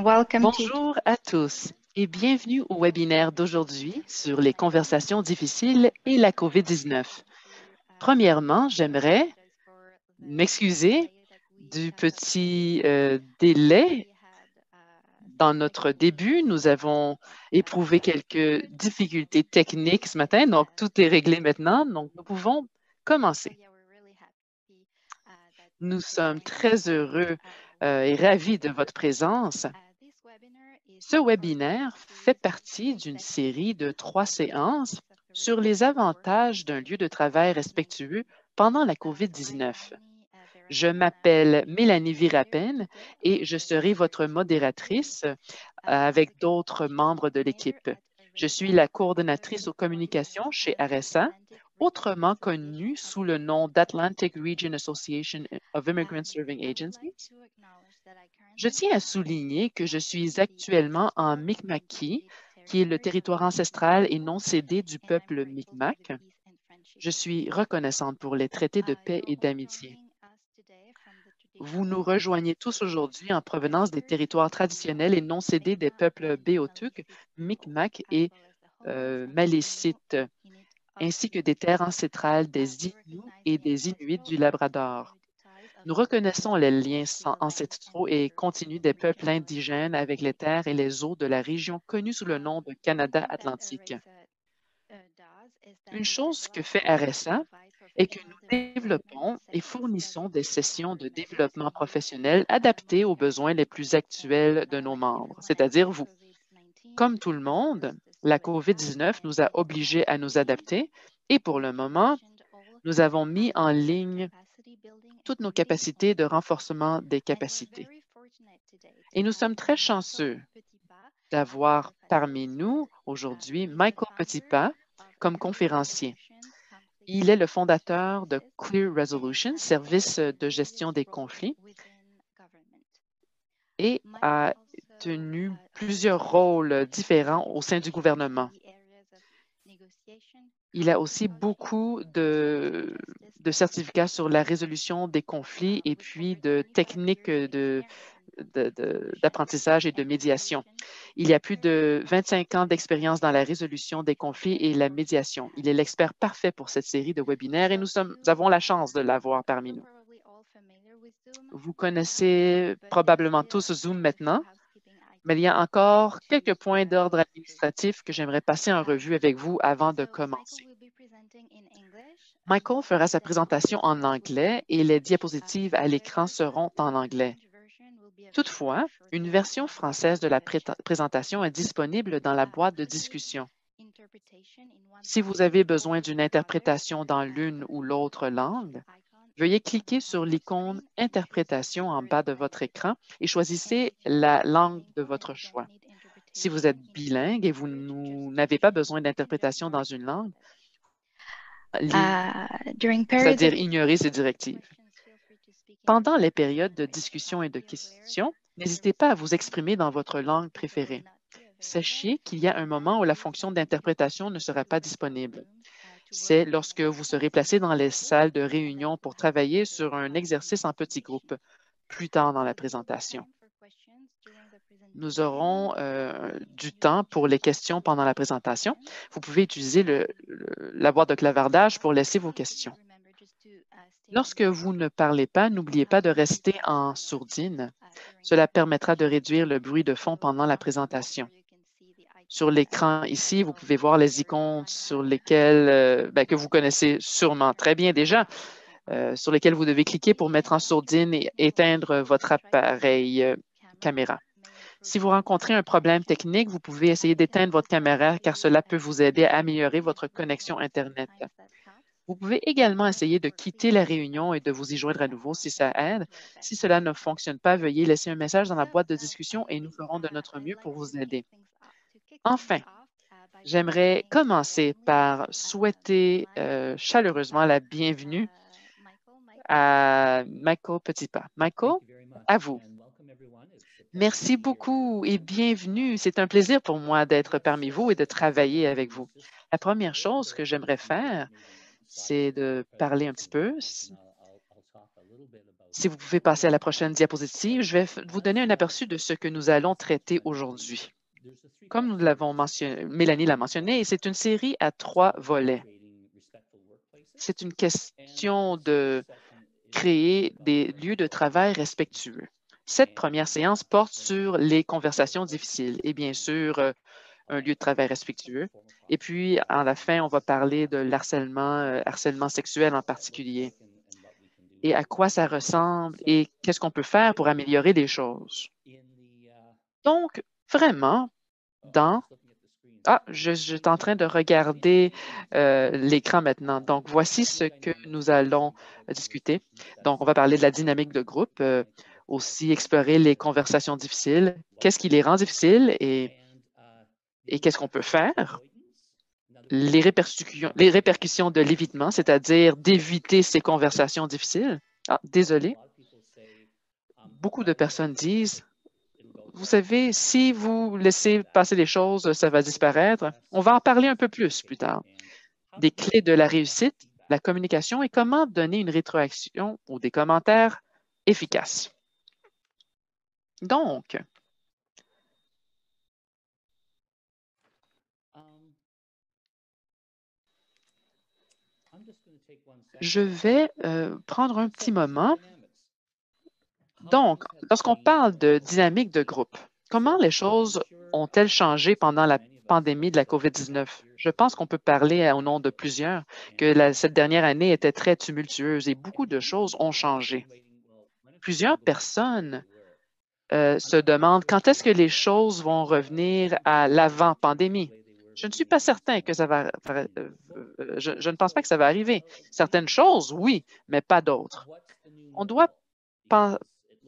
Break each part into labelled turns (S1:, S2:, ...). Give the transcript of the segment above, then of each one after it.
S1: Welcome to
S2: Bonjour à tous et bienvenue au webinaire d'aujourd'hui sur les conversations difficiles et la COVID-19. Premièrement, j'aimerais m'excuser du petit délai dans notre début. Nous avons éprouvé quelques difficultés techniques ce matin, donc tout est réglé maintenant, donc nous pouvons commencer. Nous sommes très heureux et ravis de votre présence. Ce webinaire fait partie d'une série de 3 séances sur les avantages d'un lieu de travail respectueux pendant la COVID-19. Je m'appelle Mélanie Virapene et je serai votre modératrice avec d'autres membres de l'équipe. Je suis la coordonnatrice aux communications chez RSA, autrement connue sous le nom d'Atlantic Region Association of Immigrant Serving Agencies. Je tiens à souligner que je suis actuellement en Mi'kmaq, qui est le territoire ancestral et non cédé du peuple Mi'kmaq. Je suis reconnaissante pour les traités de paix et d'amitié. Vous nous rejoignez tous aujourd'hui en provenance des territoires traditionnels et non cédés des peuples Béotuk, Mi'kmaq et Malécite, ainsi que des terres ancestrales des Inuits et des Inuits du Labrador. Nous reconnaissons les liens ancestraux et continus des peuples indigènes avec les terres et les eaux de la région connue sous le nom de Canada atlantique. Une chose que fait RSA est que nous développons et fournissons des sessions de développement professionnel adaptées aux besoins les plus actuels de nos membres, c'est-à-dire vous. Comme tout le monde, la COVID-19 nous a obligés à nous adapter et pour le moment, nous avons mis en ligne toutes nos capacités de renforcement des capacités. Et nous sommes très chanceux d'avoir parmi nous aujourd'hui Michael Petitpas comme conférencier. Il est le fondateur de Clear Resolution, service de gestion des conflits, et a tenu plusieurs rôles différents au sein du gouvernement. Il a aussi beaucoup de certificats sur la résolution des conflits et puis de techniques d'apprentissage et de médiation. Il y a plus de 25 ans d'expérience dans la résolution des conflits et la médiation. Il est l'expert parfait pour cette série de webinaires et nous avons la chance de l'avoir parmi nous. Vous connaissez probablement tous Zoom maintenant, mais il y a encore quelques points d'ordre administratif que j'aimerais passer en revue avec vous avant de commencer. Michael fera sa présentation en anglais et les diapositives à l'écran seront en anglais. Toutefois, une version française de la présentation est disponible dans la boîte de discussion. Si vous avez besoin d'une interprétation dans l'une ou l'autre langue, veuillez cliquer sur l'icône « Interprétation » en bas de votre écran et choisissez la langue de votre choix. Si vous êtes bilingue et vous n'avez pas besoin d'interprétation dans une langue, c'est-à-dire ignorer ces directives. Pendant les périodes de discussion et de questions, n'hésitez pas à vous exprimer dans votre langue préférée. Sachez qu'il y a un moment où la fonction d'interprétation ne sera pas disponible. C'est lorsque vous serez placé dans les salles de réunion pour travailler sur un exercice en petit groupe plus tard dans la présentation. Nous aurons du temps pour les questions pendant la présentation. Vous pouvez utiliser la boîte de clavardage pour laisser vos questions. Lorsque vous ne parlez pas, n'oubliez pas de rester en sourdine. Cela permettra de réduire le bruit de fond pendant la présentation. Sur l'écran ici, vous pouvez voir les icônes sur lesquelles, que vous connaissez sûrement très bien déjà, sur lesquelles vous devez cliquer pour mettre en sourdine et éteindre votre appareil caméra. Si vous rencontrez un problème technique, vous pouvez essayer d'éteindre votre caméra car cela peut vous aider à améliorer votre connexion Internet. Vous pouvez également essayer de quitter la réunion et de vous y joindre à nouveau si ça aide. Si cela ne fonctionne pas, veuillez laisser un message dans la boîte de discussion et nous ferons de notre mieux pour vous aider. Enfin, j'aimerais commencer par souhaiter chaleureusement la bienvenue à Michael Petitpas. Michael, à vous. Merci beaucoup et bienvenue. C'est un plaisir pour moi d'être parmi vous et de travailler avec vous. La première chose que j'aimerais faire, c'est de parler un petit peu Si vous pouvez passer à la prochaine diapositive, je vais vous donner un aperçu de ce que nous allons traiter aujourd'hui. Comme nous l'avons mentionné, Mélanie l'a mentionné, c'est une série à 3 volets. C'est une question de créer des lieux de travail respectueux. Cette première séance porte sur les conversations difficiles et bien sûr, un lieu de travail respectueux. Et puis, à la fin, on va parler de l'harcèlement, harcèlement sexuel en particulier et à quoi ça ressemble et qu'est-ce qu'on peut faire pour améliorer les choses. Donc, vraiment, dans je suis en train de regarder l'écran maintenant. Donc, voici ce que nous allons discuter. Donc, on va parler de la dynamique de groupe, aussi explorer les conversations difficiles, qu'est-ce qui les rend difficiles et qu'est-ce qu'on peut faire, les répercussions de l'évitement, c'est-à-dire d'éviter ces conversations difficiles. Ah, désolé. Beaucoup de personnes disent, vous savez, si vous laissez passer les choses, ça va disparaître. On va en parler un peu plus tard. Des clés de la réussite, la communication et comment donner une rétroaction ou des commentaires efficaces. Donc, je vais prendre un petit moment. Donc, lorsqu'on parle de dynamique de groupe, comment les choses ont-elles changé pendant la pandémie de la COVID-19? Je pense qu'on peut parler au nom de plusieurs que cette dernière année était très tumultueuse et beaucoup de choses ont changé. Plusieurs personnes se demandent quand est-ce que les choses vont revenir à l'avant-pandémie. Je ne suis pas certain que ça va. Je ne pense pas que ça va arriver. Certaines choses, oui, mais pas d'autres. On doit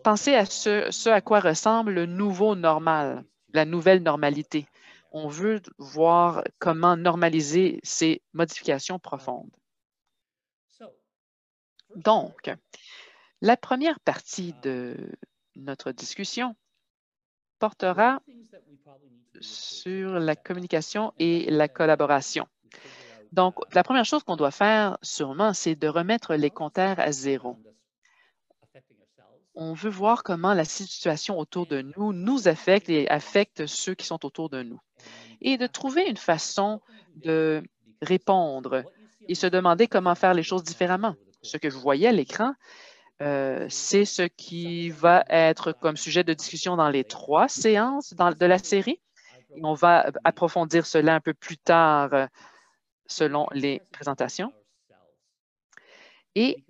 S2: penser à ce à quoi ressemble le nouveau normal, la nouvelle normalité. On veut voir comment normaliser ces modifications profondes. Donc, la première partie de notre discussion portera sur la communication et la collaboration. Donc, la première chose qu'on doit faire, sûrement, c'est de remettre les compteurs à zéro. On veut voir comment la situation autour de nous nous affecte et affecte ceux qui sont autour de nous. Et de trouver une façon de répondre et se demander comment faire les choses différemment. Ce que vous voyez à l'écran, c'est ce qui va être comme sujet de discussion dans les 3 séances de la série. Et on va approfondir cela un peu plus tard selon les présentations. Et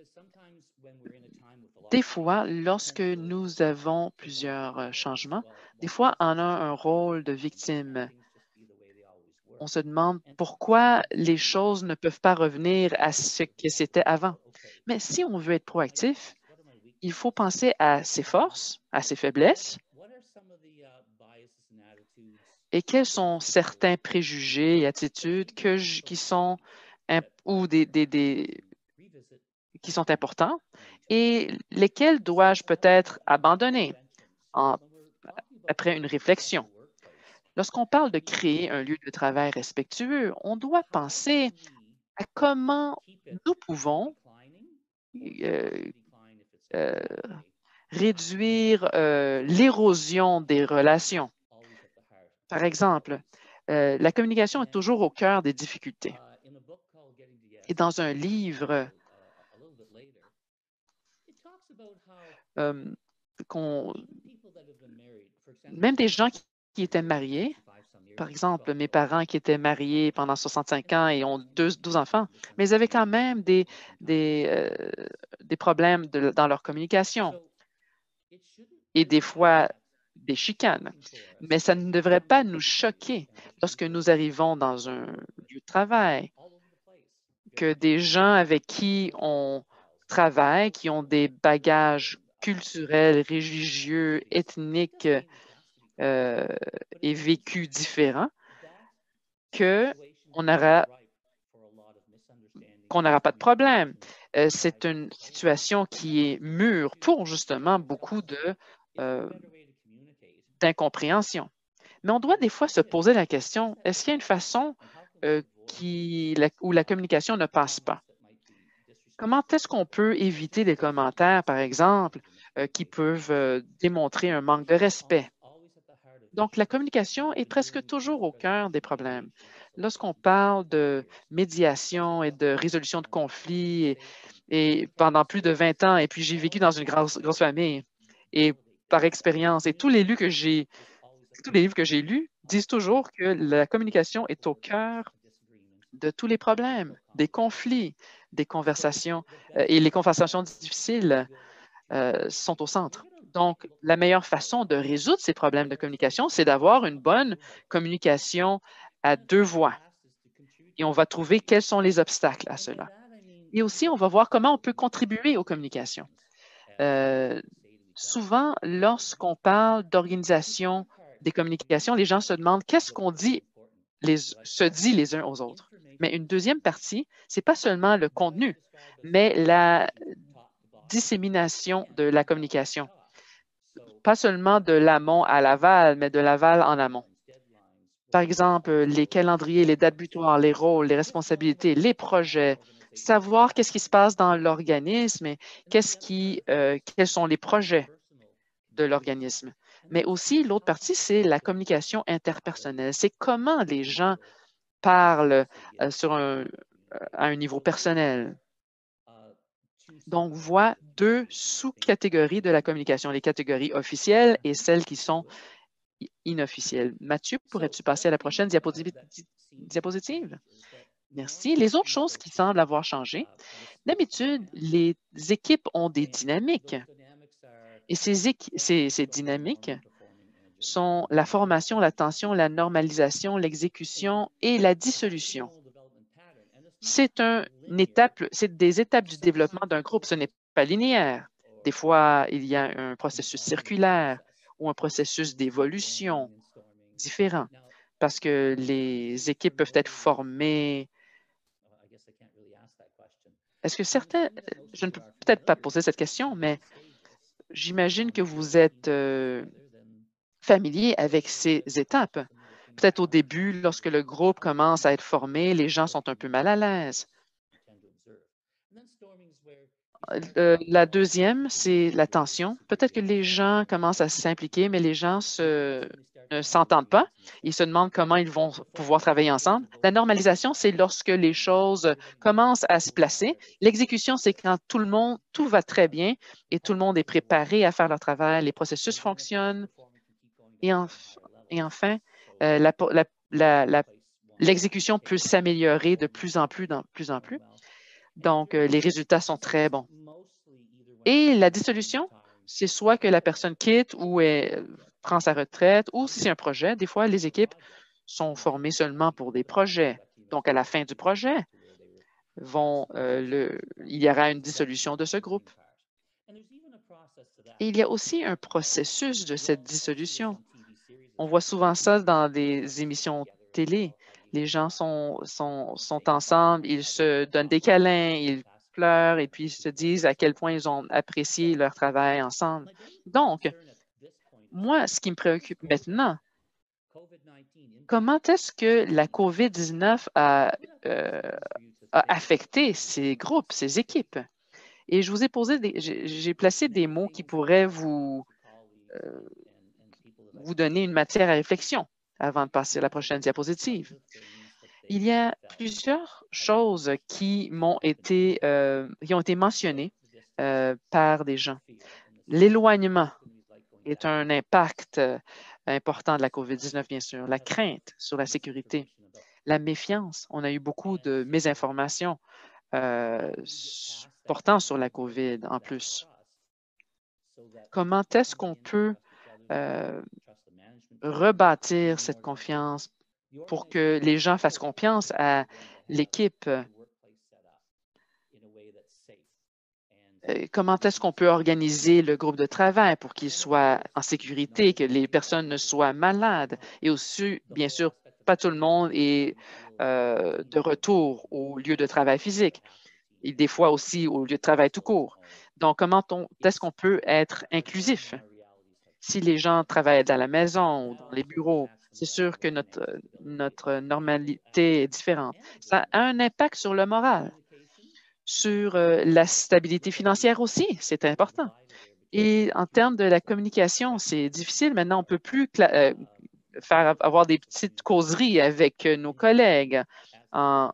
S2: des fois, lorsque nous avons plusieurs changements, des fois, on a un rôle de victime. On se demande pourquoi les choses ne peuvent pas revenir à ce que c'était avant. Mais si on veut être proactif, il faut penser à ses forces, à ses faiblesses et quels sont certains préjugés et attitudes qui sont qui sont importants et lesquels dois-je peut-être abandonner après une réflexion. Lorsqu'on parle de créer un lieu de travail respectueux, on doit penser à comment nous pouvons euh, euh, réduire l'érosion des relations. Par exemple, la communication est toujours au cœur des difficultés. Et dans un livre même des gens qui étaient mariés, par exemple, mes parents qui étaient mariés pendant 65 ans et ont 12 enfants, mais ils avaient quand même des problèmes dans leur communication et des fois des chicanes. Mais ça ne devrait pas nous choquer lorsque nous arrivons dans un lieu de travail, que des gens avec qui on travaille, qui ont des bagages culturels, religieux, ethniques et vécus différents, qu'on n'aura pas de problème. C'est une situation qui est mûre pour justement beaucoup d'incompréhension. Mais on doit des fois se poser la question, est-ce qu'il y a une façon où la communication ne passe pas? Comment est-ce qu'on peut éviter les commentaires, par exemple, qui peuvent démontrer un manque de respect? Donc, la communication est presque toujours au cœur des problèmes. Lorsqu'on parle de médiation et de résolution de conflits, et pendant plus de 20 ans, et puis j'ai vécu dans une grosse famille, et par expérience, et tous les livres que j'ai lus disent toujours que la communication est au cœur de tous les problèmes, des conflits, des conversations, et les conversations difficiles sont au centre. Donc, la meilleure façon de résoudre ces problèmes de communication, c'est d'avoir une bonne communication à deux voix. Et on va trouver quels sont les obstacles à cela. Et aussi, on va voir comment on peut contribuer aux communications. Euh, Souvent, lorsqu'on parle d'organisation des communications, les gens se demandent qu'est-ce qu'on se dit les uns aux autres. Mais une deuxième partie, c'est pas seulement le contenu, mais la dissémination de la communication. Pas seulement de l'amont à l'aval, mais de l'aval en amont. Par exemple, les calendriers, les dates butoirs, les rôles, les responsabilités, les projets, savoir qu'est-ce qui se passe dans l'organisme et quels sont les projets de l'organisme. Mais aussi, l'autre partie, c'est la communication interpersonnelle. C'est comment les gens parlent à un niveau personnel. Donc, on voit deux sous-catégories de la communication, les catégories officielles et celles qui sont inofficielles. Mathieu, pourrais-tu passer à la prochaine diapositive? Merci. Les autres choses qui semblent avoir changé, d'habitude, les équipes ont des dynamiques et ces dynamiques sont la formation, l'attention, la normalisation, l'exécution et la dissolution. C'est des étapes du développement d'un groupe. Ce n'est pas linéaire. Des fois, il y a un processus circulaire ou un processus d'évolution différent parce que les équipes peuvent être formées. Est-ce que certains, je ne peux peut-être pas poser cette question, mais j'imagine que vous êtes familier avec ces étapes. Peut-être au début, lorsque le groupe commence à être formé, les gens sont un peu mal à l'aise. La deuxième, c'est la tension. Peut-être que les gens commencent à s'impliquer, mais les gens ne s'entendent pas. Ils se demandent comment ils vont pouvoir travailler ensemble. La normalisation, c'est lorsque les choses commencent à se placer. L'exécution, c'est quand tout va très bien et tout le monde est préparé à faire leur travail, les processus fonctionnent. Et, et enfin, l'exécution peut s'améliorer de plus en plus, plus en plus. Donc, les résultats sont très bons. Et la dissolution, c'est soit que la personne quitte ou prend sa retraite, ou si c'est un projet, des fois, les équipes sont formées seulement pour des projets. Donc, à la fin du projet, il y aura une dissolution de ce groupe. Et il y a aussi un processus de cette dissolution. On voit souvent ça dans des émissions télé. Les gens sont ensemble, ils se donnent des câlins, ils pleurent et puis ils se disent à quel point ils ont apprécié leur travail ensemble. Donc, moi, ce qui me préoccupe maintenant, comment est-ce que la COVID-19 a affecté ces groupes, ces équipes? Et je vous ai j'ai placé des mots qui pourraient vous donner une matière à réflexion avant de passer à la prochaine diapositive. Il y a plusieurs choses qui qui ont été mentionnées par des gens. L'éloignement est un impact important de la COVID-19, bien sûr. La crainte sur la sécurité, la méfiance. On a eu beaucoup de mésinformations portant sur la COVID en plus. Comment est-ce qu'on peut rebâtir cette confiance pour que les gens fassent confiance à l'équipe? Comment est-ce qu'on peut organiser le groupe de travail pour qu'il soit en sécurité, que les personnes ne soient malades et aussi, bien sûr, pas tout le monde est de retour au lieu de travail physique et des fois aussi au lieu de travail tout court. Donc, est-ce qu'on peut être inclusif? Si les gens travaillent à la maison ou dans les bureaux, c'est sûr que notre normalité est différente. Ça a un impact sur le moral. sur la stabilité financière aussi, c'est important. Et en termes de la communication, c'est difficile. Maintenant, on ne peut plus avoir des petites causeries avec nos collègues en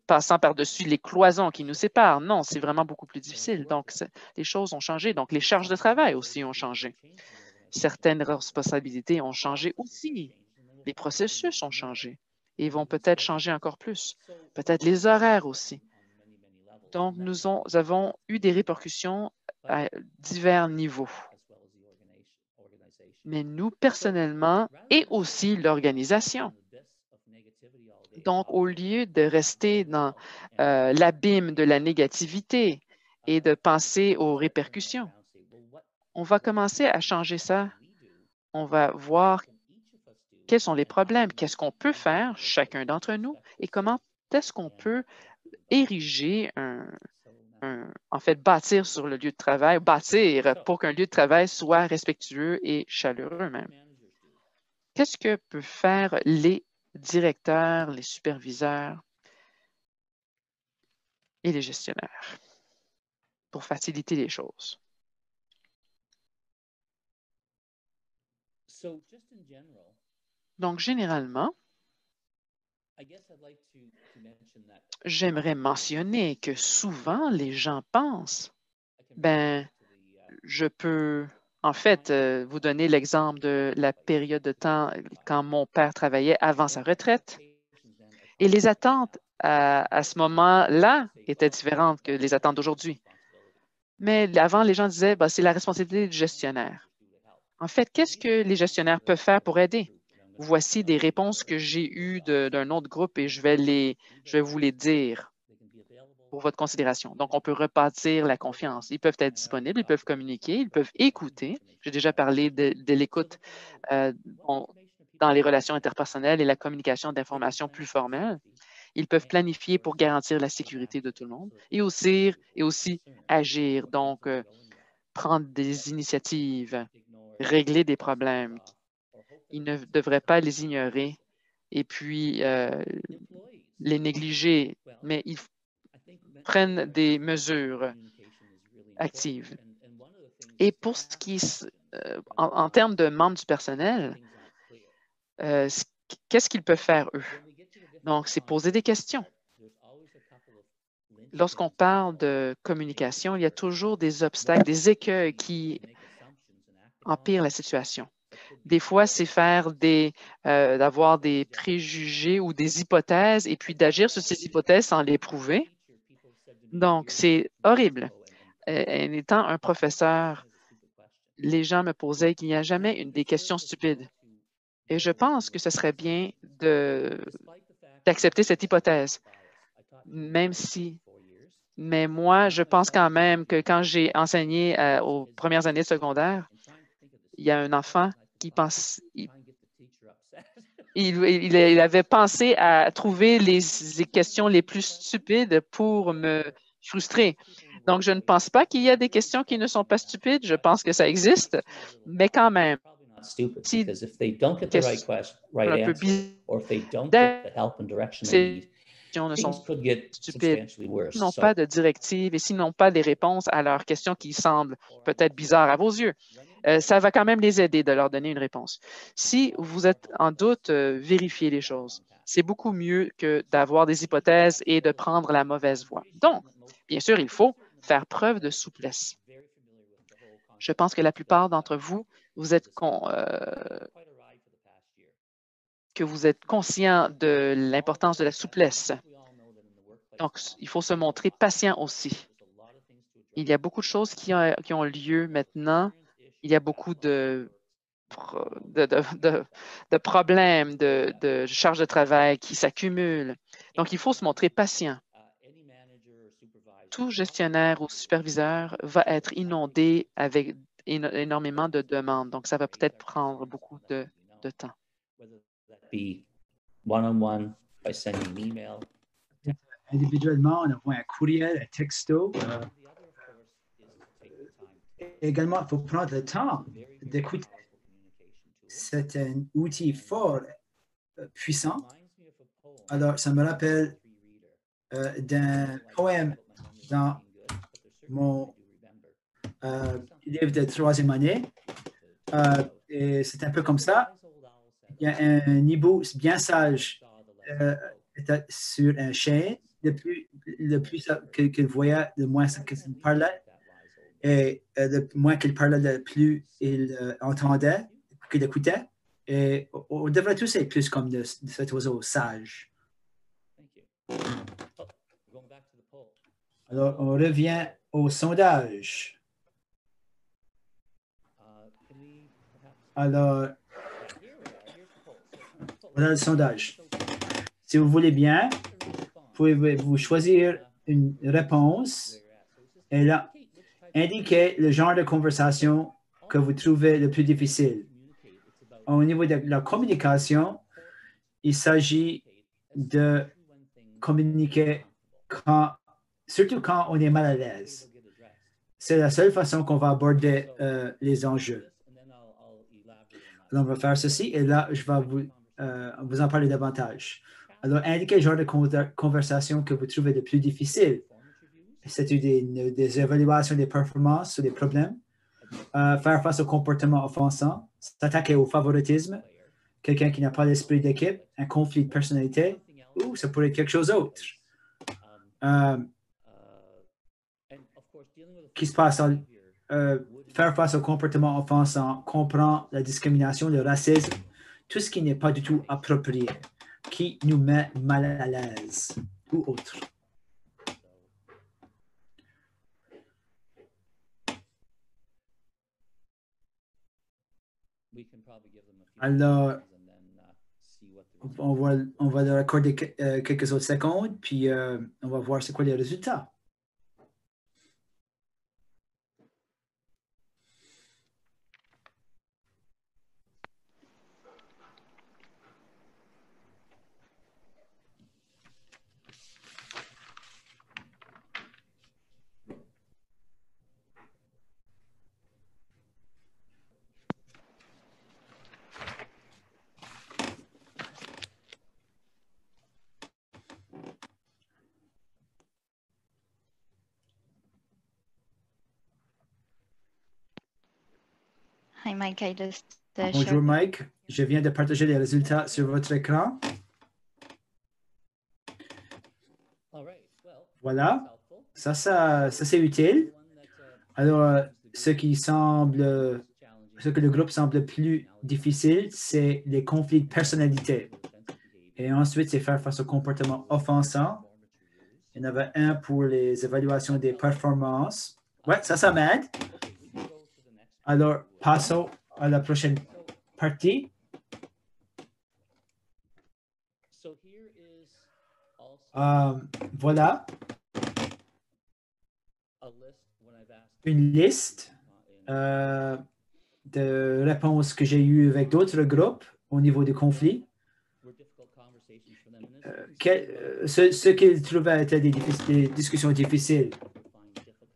S2: passant par-dessus les cloisons qui nous séparent. Non, c'est vraiment beaucoup plus difficile. Donc, les choses ont changé. Donc, les charges de travail aussi ont changé. Certaines responsabilités ont changé aussi. Les processus ont changé et vont peut-être changer encore plus. Peut-être les horaires aussi. Donc, nous avons eu des répercussions à divers niveaux. Mais nous, personnellement, et aussi l'organisation. Donc, au lieu de rester dans l'abîme de la négativité et de penser aux répercussions, on va commencer à changer ça. On va voir quels sont les problèmes, qu'est-ce qu'on peut faire, chacun d'entre nous, et comment est-ce qu'on peut ériger en fait, bâtir sur le lieu de travail, bâtir pour qu'un lieu de travail soit respectueux et chaleureux même. Qu'est-ce que peuvent faire les directeurs, les superviseurs et les gestionnaires pour faciliter les choses? Donc, généralement, j'aimerais mentionner que souvent, les gens pensent, ben, je peux, en fait, vous donner l'exemple de la période de temps quand mon père travaillait avant sa retraite. Et les attentes à ce moment-là étaient différentes que les attentes d'aujourd'hui. Mais avant, les gens disaient, ben, c'est la responsabilité du gestionnaire. En fait, qu'est-ce que les gestionnaires peuvent faire pour aider? Voici des réponses que j'ai eues d'un autre groupe et je vais vous les dire pour votre considération. Donc, on peut rebâtir la confiance. Ils peuvent être disponibles, ils peuvent communiquer, ils peuvent écouter. J'ai déjà parlé de l'écoute dans les relations interpersonnelles et la communication d'informations plus formelles. Ils peuvent planifier pour garantir la sécurité de tout le monde et aussi agir, donc prendre des initiatives, régler des problèmes. Ils ne devraient pas les ignorer et puis les négliger, mais ils prennent des mesures actives. Et pour ce qui est, en termes de membres du personnel, qu'est-ce qu'ils peuvent faire, eux? Donc, c'est poser des questions. Lorsqu'on parle de communication, il y a toujours des obstacles, des écueils qui empirent la situation. Des fois, c'est d'avoir des préjugés ou des hypothèses et puis d'agir sur ces hypothèses sans les prouver. Donc, c'est horrible. En étant un professeur, les gens me posaient qu'il n'y a jamais des questions stupides. Et je pense que ce serait bien d'accepter cette hypothèse, même si. Mais moi, je pense quand même que quand j'ai enseigné aux premières années de secondaire, il y a un enfant qui pense, il avait pensé à trouver les questions les plus stupides pour me frustrer. Donc, je ne pense pas qu'il y a des questions qui ne sont pas stupides. Je pense que ça existe, mais quand même, si questions un peu bizarres, ces questions ne sont stupides, s'ils n'ont pas de directive et s'ils n'ont pas des réponses à leurs questions qui semblent peut-être bizarres à vos yeux, ça va quand même les aider de leur donner une réponse. Si vous êtes en doute, vérifiez les choses. C'est beaucoup mieux que d'avoir des hypothèses et de prendre la mauvaise voie. Donc, bien sûr, il faut faire preuve de souplesse. Je pense que la plupart d'entre vous, que vous êtes conscient de l'importance de la souplesse. Donc, il faut se montrer patient aussi. Il y a beaucoup de choses qui ont lieu maintenant. Il y a beaucoup de problèmes, de charges de travail qui s'accumulent. Donc, il faut se montrer patient. Tout gestionnaire ou superviseur va être inondé avec énormément de demandes. Donc, ça va peut-être prendre beaucoup de temps.
S1: Individuellement, on envoie un courriel, un texto. Également, il faut prendre le temps d'écouter. C'est un outil fort, puissant. Alors, ça me rappelle d'un poème dans mon livre de troisième année. Et c'est un peu comme ça. Il y a un hibou bien sage sur un chien. Le plus qu'il voyait, le moins qu'il parlait. Et le moins qu'il parlait, le plus il entendait, qu'il écoutait. Et on devrait tous être plus comme cet oiseau sage. Alors, on revient au sondage. Alors, voilà le sondage. Si vous voulez bien, pouvez-vous choisir une réponse et là, indiquer le genre de conversation que vous trouvez le plus difficile. Au niveau de la communication, il s'agit de communiquer surtout quand on est mal à l'aise. C'est la seule façon qu'on va aborder les enjeux. Alors, on va faire ceci et là, je vais vous en parler davantage. Alors, indiquez le genre de conversation que vous trouvez le plus difficile. C'est des évaluations des performances ou des problèmes. Faire face au comportement offensant, s'attaquer au favoritisme, quelqu'un qui n'a pas l'esprit d'équipe, un conflit de personnalité, ou ça pourrait être quelque chose d'autre. Qui se passe faire face au comportement offensant, comprend la discrimination, le racisme, tout ce qui n'est pas du tout approprié, qui nous met mal à l'aise ou autre. Alors, on va leur accorder quelques autres secondes, puis on va voir c'est quoi les résultats.
S3: Hi Mike, I just
S1: Bonjour Mike, je viens de partager les résultats sur votre écran. Voilà, ça c'est utile. Alors, ce que le groupe semble plus difficile, c'est les conflits de personnalité. Et ensuite, c'est faire face au comportement offensant. Il y en avait un pour les évaluations des performances. Ouais, ça m'aide. Alors, passons à la prochaine partie. Voilà une liste de réponses que j'ai eues avec d'autres groupes au niveau des conflits. Ce qu'ils trouvaient étaient des discussions difficiles.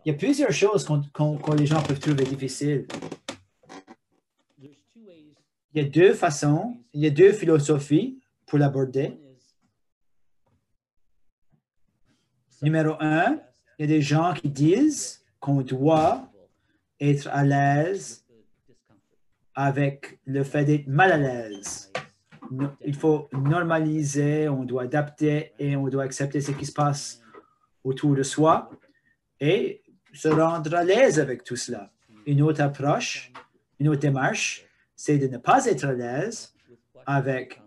S1: Il y a plusieurs choses que les gens peuvent trouver difficiles. Il y a deux façons, il y a deux philosophies pour l'aborder. Numéro un, il y a des gens qui disent qu'on doit être à l'aise avec le fait d'être mal à l'aise. Il faut normaliser, on doit adapter et on doit accepter ce qui se passe autour de soi et se rendre à l'aise avec tout cela. Une autre approche, une autre démarche, c'est de ne pas être à l'aise avec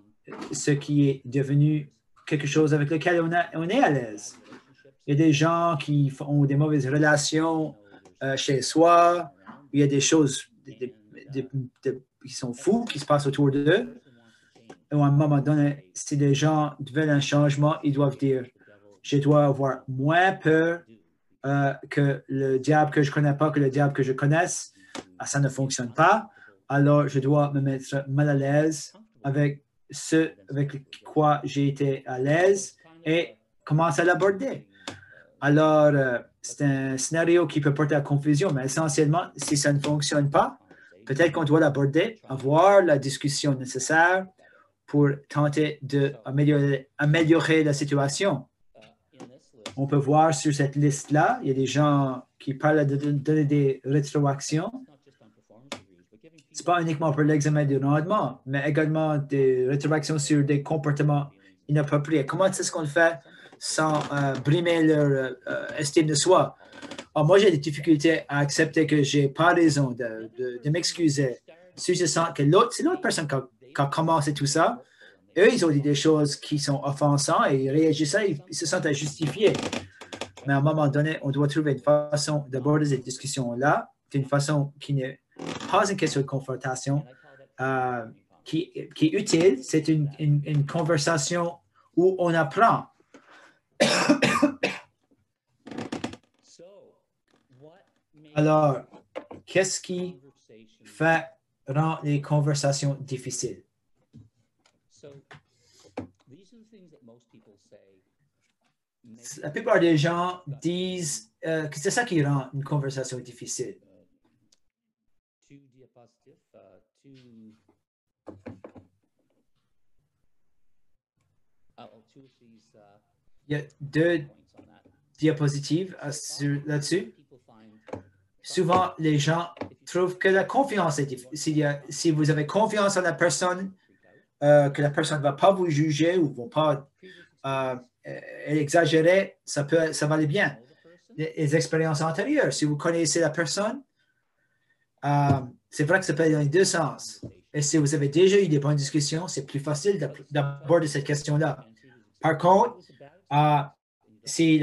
S1: ce qui est devenu quelque chose avec lequel on est à l'aise. Il y a des gens qui ont des mauvaises relations chez soi, il y a des choses qui sont fous qui se passent autour d'eux. Et à un moment donné, si les gens veulent un changement, ils doivent dire, je dois avoir moins peur que le diable que je ne connais pas, que le diable que je connaisse. Ça ne fonctionne pas. Alors, je dois me mettre mal à l'aise avec ce avec quoi j'ai été à l'aise et commencer à l'aborder. Alors, c'est un scénario qui peut porter à confusion, mais essentiellement, si ça ne fonctionne pas, peut-être qu'on doit l'aborder, avoir la discussion nécessaire pour tenter d'améliorer la situation. On peut voir sur cette liste-là, il y a des gens qui parlent de donner des rétroactions. Ce n'est pas uniquement pour l'examen du rendement, mais également des rétroactions sur des comportements inappropriés. Comment est-ce qu'on le fait sans brimer leur estime de soi? Alors, moi, j'ai des difficultés à accepter que je n'ai pas raison de m'excuser. Si je sens que c'est l'autre personne qui a commencé tout ça, eux, ils ont dit des choses qui sont offensantes et ils réagissent à ça, ils se sentent justifiés. Mais à un moment donné, on doit trouver une façon d'aborder cette discussion-là, d'une façon qui n'est pas une question de confrontation, qui est utile. C'est une conversation où on apprend. Alors, qu'est-ce qui rend les conversations difficiles? La plupart des gens disent que c'est ça qui rend une conversation difficile. Il y a 2 diapositives là-dessus. Souvent, les gens trouvent que la confiance est difficile. Si vous avez confiance en la personne, que la personne ne va pas vous juger ou ne va pas exagérer, ça va aller bien. Les expériences antérieures, si vous connaissez la personne, c'est vrai que ça peut aller dans les 2 sens. Et si vous avez déjà eu des bonnes discussions, c'est plus facile d'aborder cette question-là. Par contre, si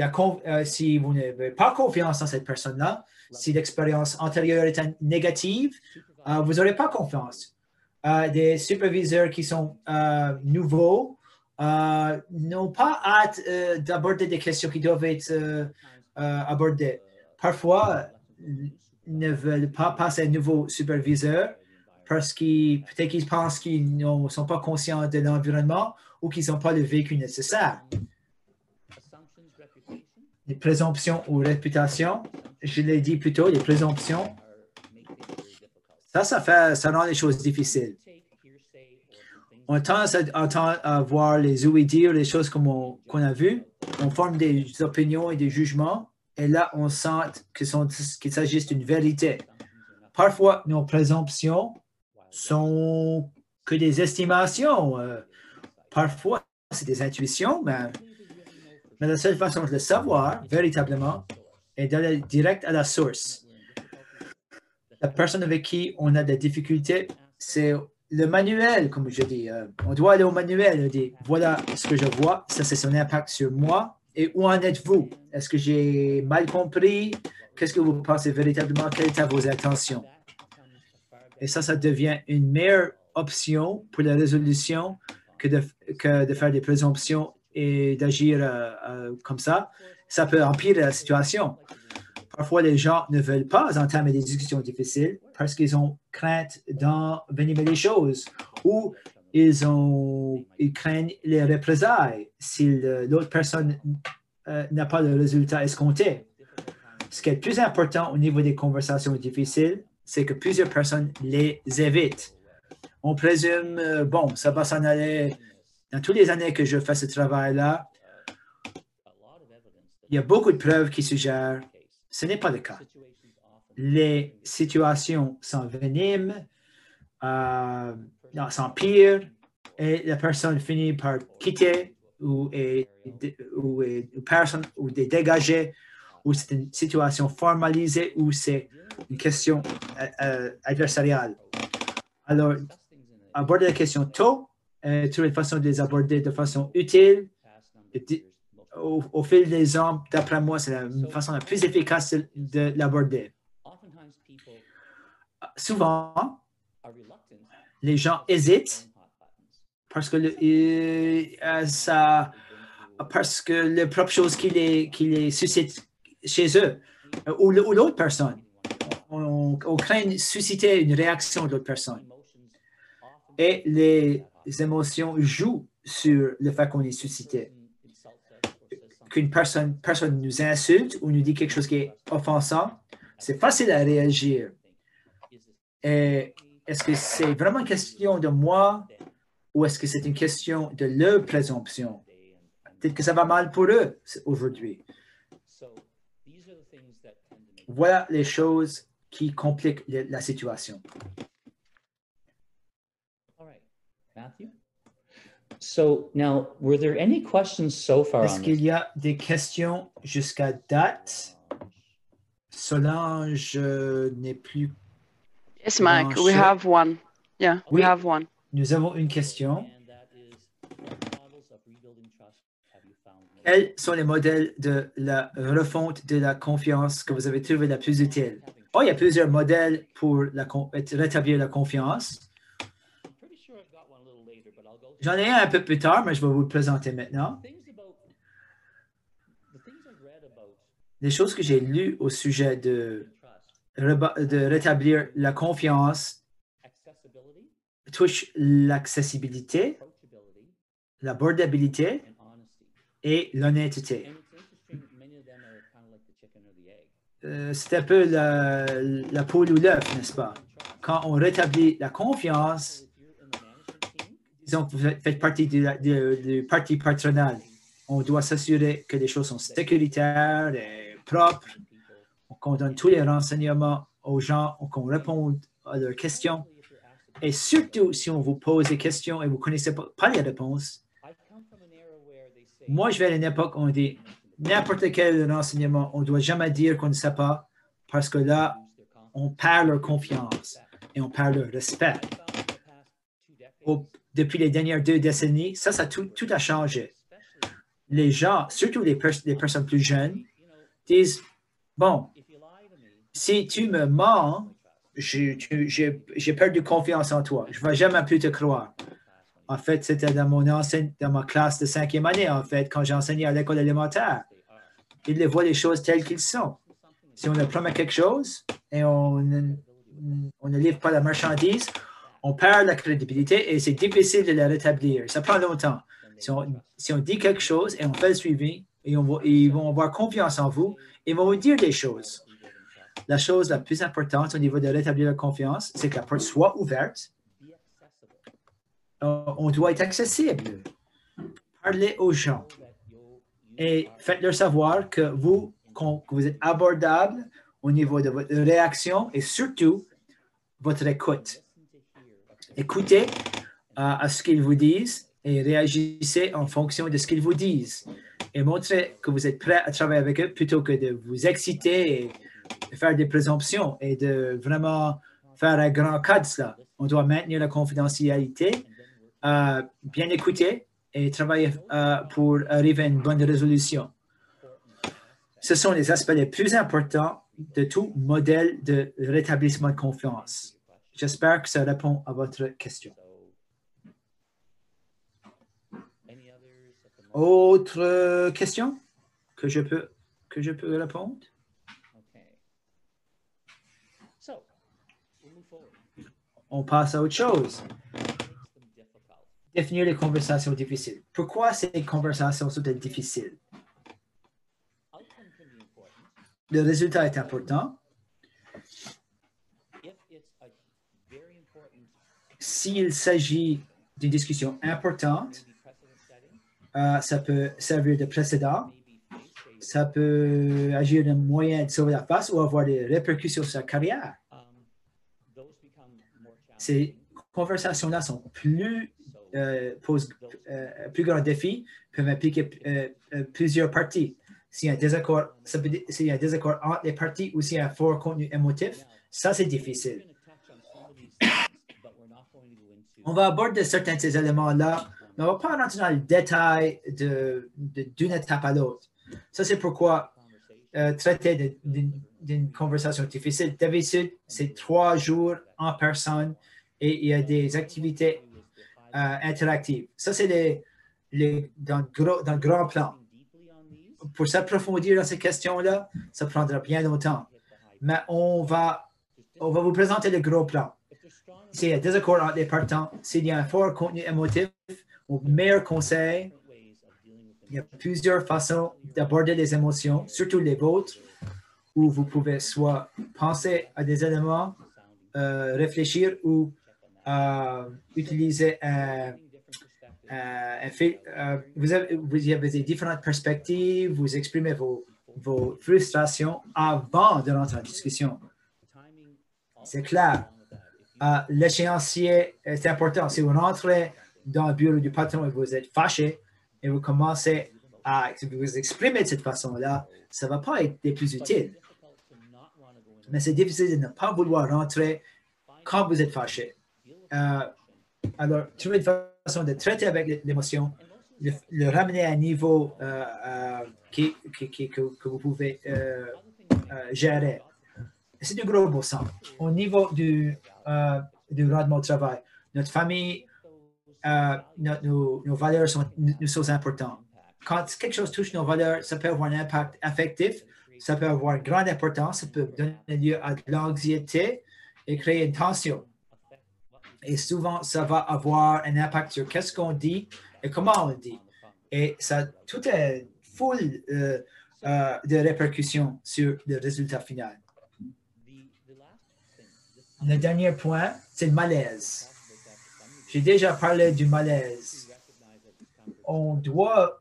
S1: vous n'avez pas confiance en cette personne-là, si l'expérience antérieure est négative, vous n'aurez pas confiance. Des superviseurs qui sont nouveaux n'ont pas hâte d'aborder des questions qui doivent être abordées. Parfois, ils ne veulent pas passer un nouveau superviseur parce peut-être qu'ils pensent qu'ils ne sont pas conscients de l'environnement ou qu'ils n'ont pas le vécu nécessaire. Les présomptions ou réputations, je l'ai dit plus tôt, les présomptions, ça rend les choses difficiles. On tend à voir les oui dire, les choses qu'on a vues, on forme des opinions et des jugements, et là, on sent qu'il s'agit d'une vérité. Parfois, nos présomptions sont que des estimations. Parfois, c'est des intuitions, mais la seule façon de le savoir, véritablement, est d'aller direct à la source. La personne avec qui on a des difficultés, c'est le manuel, comme je dis. On doit aller au manuel et dire, voilà ce que je vois, ça c'est son impact sur moi, et où en êtes-vous? Est-ce que j'ai mal compris? Qu'est-ce que vous pensez véritablement? Quelles étaient vos intentions? Et ça devient une meilleure option pour la résolution que de faire des présomptions et d'agir comme ça. Ça peut empirer la situation. Parfois, les gens ne veulent pas entamer des discussions difficiles parce qu'ils ont crainte d'envenimer les choses ou ils craignent les représailles si l'autre personne n'a pas le résultat escompté. Ce qui est le plus important au niveau des conversations difficiles, c'est que plusieurs personnes les évitent. On présume, bon, ça va s'en aller. Dans toutes les années que je fais ce travail-là, il y a beaucoup de preuves qui suggèrent que ce n'est pas le cas. Les situations s'enveniment, s'empirent, et la personne finit par quitter ou est dégagée, ou c'est une situation formalisée, ou c'est une question adversariale. Alors, aborder la question tôt, trouver une façon de les aborder de façon utile. Au fil des ans, d'après moi, c'est la façon la plus efficace de l'aborder. Souvent, les gens hésitent parce que les propres choses qui les suscitent chez eux ou l'autre personne. On craint de susciter une réaction de l'autre personne. Et les émotions jouent sur le fait qu'on est suscité. Qu'une personne nous insulte ou nous dit quelque chose qui est offensant, c'est facile à réagir. Et est-ce que c'est vraiment une question de moi ou est-ce que c'est une question de leur présomption? Peut-être que ça va mal pour eux aujourd'hui. Voilà les choses qui compliquent la situation.
S4: Matthew? So now, were there any questions so far
S1: Est-ce
S4: on
S1: qu'il
S4: this?
S1: y a des questions jusqu'à date? Solange n'est plus.
S5: Yes, Mike, we
S1: Branché.
S5: have one. Yeah, we
S1: Oui.
S5: have one.
S1: Nous avons une question.
S4: And that is, what models of rebuilding trust have you found most
S1: Quels sont les modèles de la refonte de la confiance que vous avez trouvé la plus utile? Oh, il y a plusieurs modèles pour rétablir la confiance.
S4: I'm pretty sure I've got one a little later, but I'll go
S1: J'en ai un peu plus tard, mais je vais vous le présenter maintenant.
S4: the things I've read about
S1: Les choses que j'ai lues au sujet de rétablir la confiance
S4: accessibility,
S1: touchent l'accessibilité,
S4: approachability,
S1: l'abordabilité
S4: and honesty.
S1: et l'honnêteté.
S4: And it's interesting, many of them are kind of like the chicken or the egg.
S1: C'est un peu la poule ou l'œuf, n'est-ce pas? Quand on rétablit la confiance,
S4: If you're in the management team,
S1: disons que vous faites partie du parti patronal, on doit s'assurer que les choses sont sécuritaires et propres, qu'on donne tous les renseignements aux gens, qu'on réponde à leurs questions. Et surtout, si on vous pose des questions et vous ne connaissez pas les réponses,
S4: I come from an era where they say
S1: moi, je vais à une époque où on dit n'importe quel renseignement, on ne doit jamais dire qu'on ne sait pas, parce que là, on perd leur confiance et on perd leur respect. Depuis les dernières 2 décennies, ça tout a changé. Les gens, surtout les personnes plus jeunes, disent, bon, si tu me mens, j'ai perdu confiance en toi. Je ne vais jamais plus te croire. En fait, c'était dans ma classe de 5e année, en fait, quand j'ai enseigné à l'école élémentaire. Ils les voient les choses telles qu'elles sont. Si on leur promet quelque chose et on ne livre pas la marchandise, on perd la crédibilité et c'est difficile de la rétablir. Ça prend longtemps. Si on dit quelque chose et on fait le suivi, ils vont avoir confiance en vous, ils vont vous dire des choses. La chose la plus importante au niveau de rétablir la confiance, c'est que la porte soit ouverte. On doit être accessible. Parlez aux gens et faites-leur savoir que vous êtes abordable au niveau de votre réaction et surtout votre écoute. Écoutez à ce qu'ils vous disent et réagissez en fonction de ce qu'ils vous disent et montrez que vous êtes prêt à travailler avec eux plutôt que de vous exciter et de faire des présomptions et de vraiment faire un grand cas de cela. On doit maintenir la confidentialité, bien écouter et travailler pour arriver à une bonne résolution. Ce sont les aspects les plus importants de tout modèle de rétablissement de confiance. J'espère que ça répond à votre question. Autre question que je peux répondre? On passe à autre chose. Définir les conversations difficiles. Pourquoi ces conversations sont-elles difficiles? Le résultat est important. S'il s'agit d'une discussion importante, ça peut servir de précédent. Ça peut agir d'un moyen de sauver la face ou avoir des répercussions sur sa carrière. Ces conversations-là sont posent plus grand défi, peuvent impliquer plusieurs parties. S'il y a un désaccord, entre les parties ou s'il y a un fort contenu émotif, ça c'est difficile. On va aborder certains de ces éléments-là, mais on ne va pas rentrer dans le détail d'une étape à l'autre. Ça, c'est pourquoi traiter d'une conversation difficile, d'habitude, c'est 3 jours en personne et il y a des activités interactives. Ça, c'est dans le grand plan. Pour s'approfondir dans ces questions-là, ça prendra bien longtemps. Mais on va vous présenter le gros plan. S'il y a des accords entre les partants, s'il y a un fort contenu émotif, au meilleur conseil, il y a plusieurs façons d'aborder les émotions, surtout les vôtres, où vous pouvez soit penser à des éléments, réfléchir ou utiliser vous avez des différentes perspectives, vous exprimez vos frustrations avant de rentrer en discussion. C'est clair. L'échéancier est important. Si vous rentrez dans le bureau du patron et vous êtes fâché et vous commencez à vous exprimer de cette façon-là, ça ne va pas être des plus utiles. Mais c'est difficile de ne pas vouloir rentrer quand vous êtes fâché. Alors, trouver une façon de traiter avec l'émotion, le ramener à un niveau que vous pouvez gérer. C'est du gros bon sens. Au niveau du rendement au travail, notre famille, nos valeurs nous sont importantes. Quand quelque chose touche nos valeurs, ça peut avoir un impact affectif, ça peut avoir une grande importance, ça peut donner lieu à de l'anxiété et créer une tension. Et souvent, ça va avoir un impact sur qu'est-ce qu'on dit et comment on le dit. Et ça, tout est full de répercussions sur le résultat final. Le dernier point, c'est le malaise. J'ai déjà parlé du malaise. On doit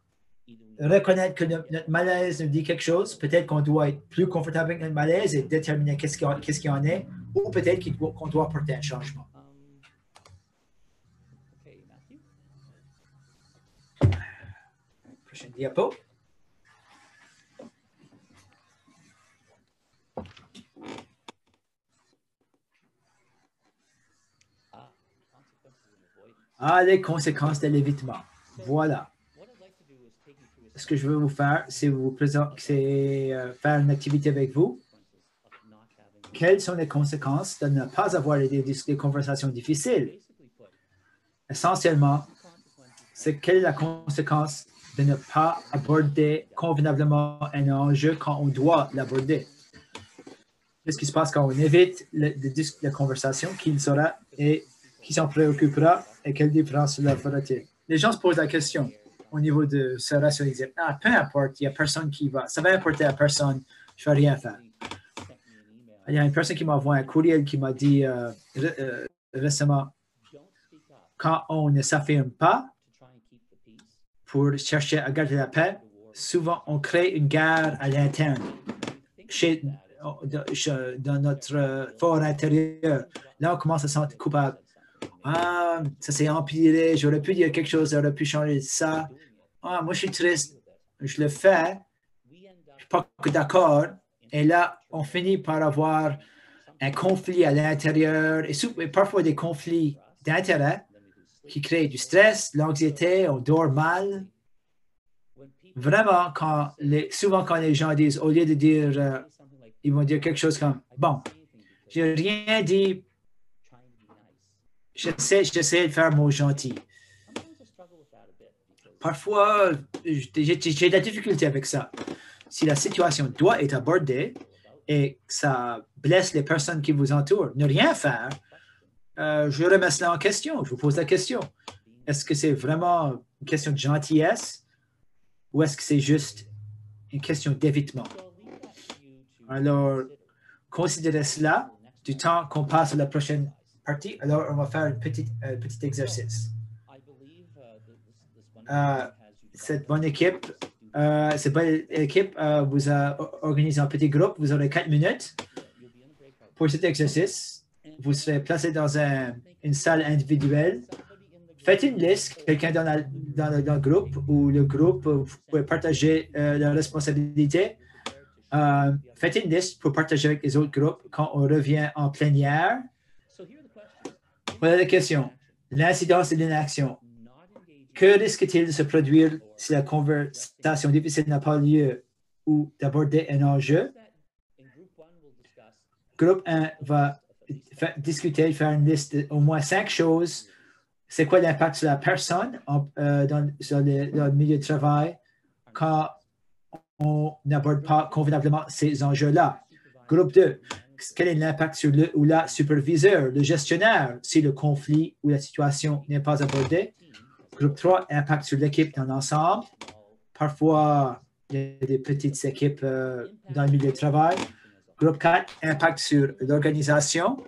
S1: reconnaître que notre malaise nous dit quelque chose. Peut-être qu'on doit être plus confortable avec notre malaise et déterminer qu'est-ce qu'il y en est, ou peut-être qu'on doit apporter un changement. Prochaine diapo. Les conséquences de l'évitement. Voilà. Ce que je veux vous faire, c'est faire une activité avec vous. Quelles sont les conséquences de ne pas avoir des conversations difficiles? Essentiellement, c'est quelle est la conséquence de ne pas aborder convenablement un enjeu quand on doit l'aborder? Qu'est-ce qui se passe quand on évite la conversation, qui le saura et qui s'en préoccupera et quelle différence cela fera-t-il? Les gens se posent la question au niveau de ce rationaliser. Peu importe, il n'y a personne qui va. Ça va importer à personne, je ne vais rien faire. Il y a une personne qui m'a envoyé un courriel qui m'a dit récemment, quand on ne s'affirme pas pour chercher à garder la paix, souvent on crée une guerre à l'interne, dans notre fort intérieur. Là, on commence à se sentir coupable. Ça s'est empiré, j'aurais pu dire quelque chose, j'aurais pu changer ça. Moi, je suis triste, je le fais, je ne suis pas d'accord. Et là, on finit par avoir un conflit à l'intérieur et parfois des conflits d'intérêt qui créent du stress, de l'anxiété, on dort mal. Vraiment, souvent quand les gens disent, au lieu de dire, ils vont dire quelque chose comme, bon, je n'ai rien dit, j'essaie de faire mon gentil. Parfois, j'ai de la difficulté avec ça. Si la situation doit être abordée et que ça blesse les personnes qui vous entourent, ne rien faire, je remets cela en question. Je vous pose la question. Est-ce que c'est vraiment une question de gentillesse ou est-ce que c'est juste une question d'évitement? Alors, considérez cela du temps qu'on passe à la prochaine partie. Alors, on va faire un petit exercice. Cette bonne équipe, vous a organisé un petit groupe. Vous aurez 4 minutes pour cet exercice. Vous serez placé dans une salle individuelle. Faites une liste, quelqu'un dans le groupe ou le groupe, vous pouvez partager la responsabilité. Faites une liste pour partager avec les autres groupes quand on revient en plénière. Voilà la question. L'incidence de l'inaction. Que risque-t-il de se produire si la conversation difficile n'a pas lieu ou d'aborder un enjeu? Groupe 1 va discuter, faire une liste d'au moins 5 choses. C'est quoi l'impact sur la personne dans le milieu de travail quand on n'aborde pas convenablement ces enjeux-là? Groupe 2, quel est l'impact sur le ou la superviseur, le gestionnaire, si le conflit ou la situation n'est pas abordée? Groupe 3, impact sur l'équipe dans l'ensemble. Parfois, il y a des petites équipes dans le milieu de travail. Groupe 4, impact sur l'organisation.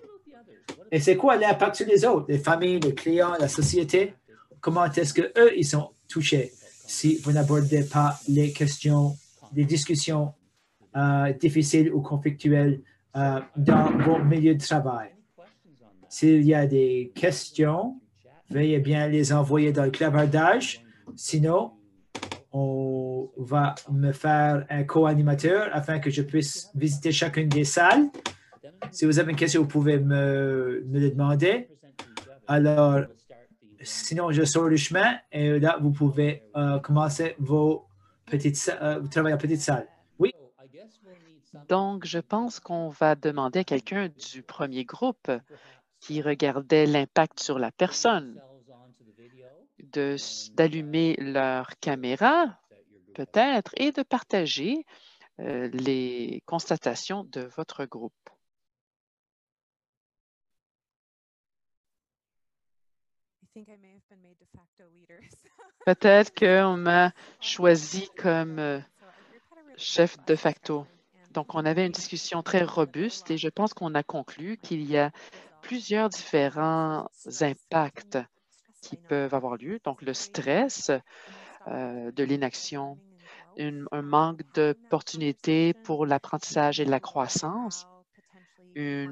S1: Et c'est quoi l'impact sur les autres, les familles, les clients, la société? comment est-ce qu'eux, ils sont touchés si vous n'abordez pas les questions, les discussions difficiles ou conflictuelles dans vos milieux de travail. S'il y a des questions, veuillez bien les envoyer dans le clavardage. Sinon, on va me faire un co-animateur afin que je puisse visiter chacune des salles. Si vous avez une question, vous pouvez me le demander. Alors, sinon, je sors le chemin et là, vous pouvez commencer vos travail en petite salle. Oui.
S2: Donc, je pense qu'on va demander à quelqu'un du premier groupe qui regardait l'impact sur la personne d'allumer leur caméra, peut-être, et de partager les constatations de votre groupe. Peut-être qu'on m'a choisi comme chef de facto. Donc, on avait une discussion très robuste et je pense qu'on a conclu qu'il y a plusieurs différents impacts qui peuvent avoir lieu. Donc, le stress de l'inaction, un manque d'opportunités pour l'apprentissage et la croissance, un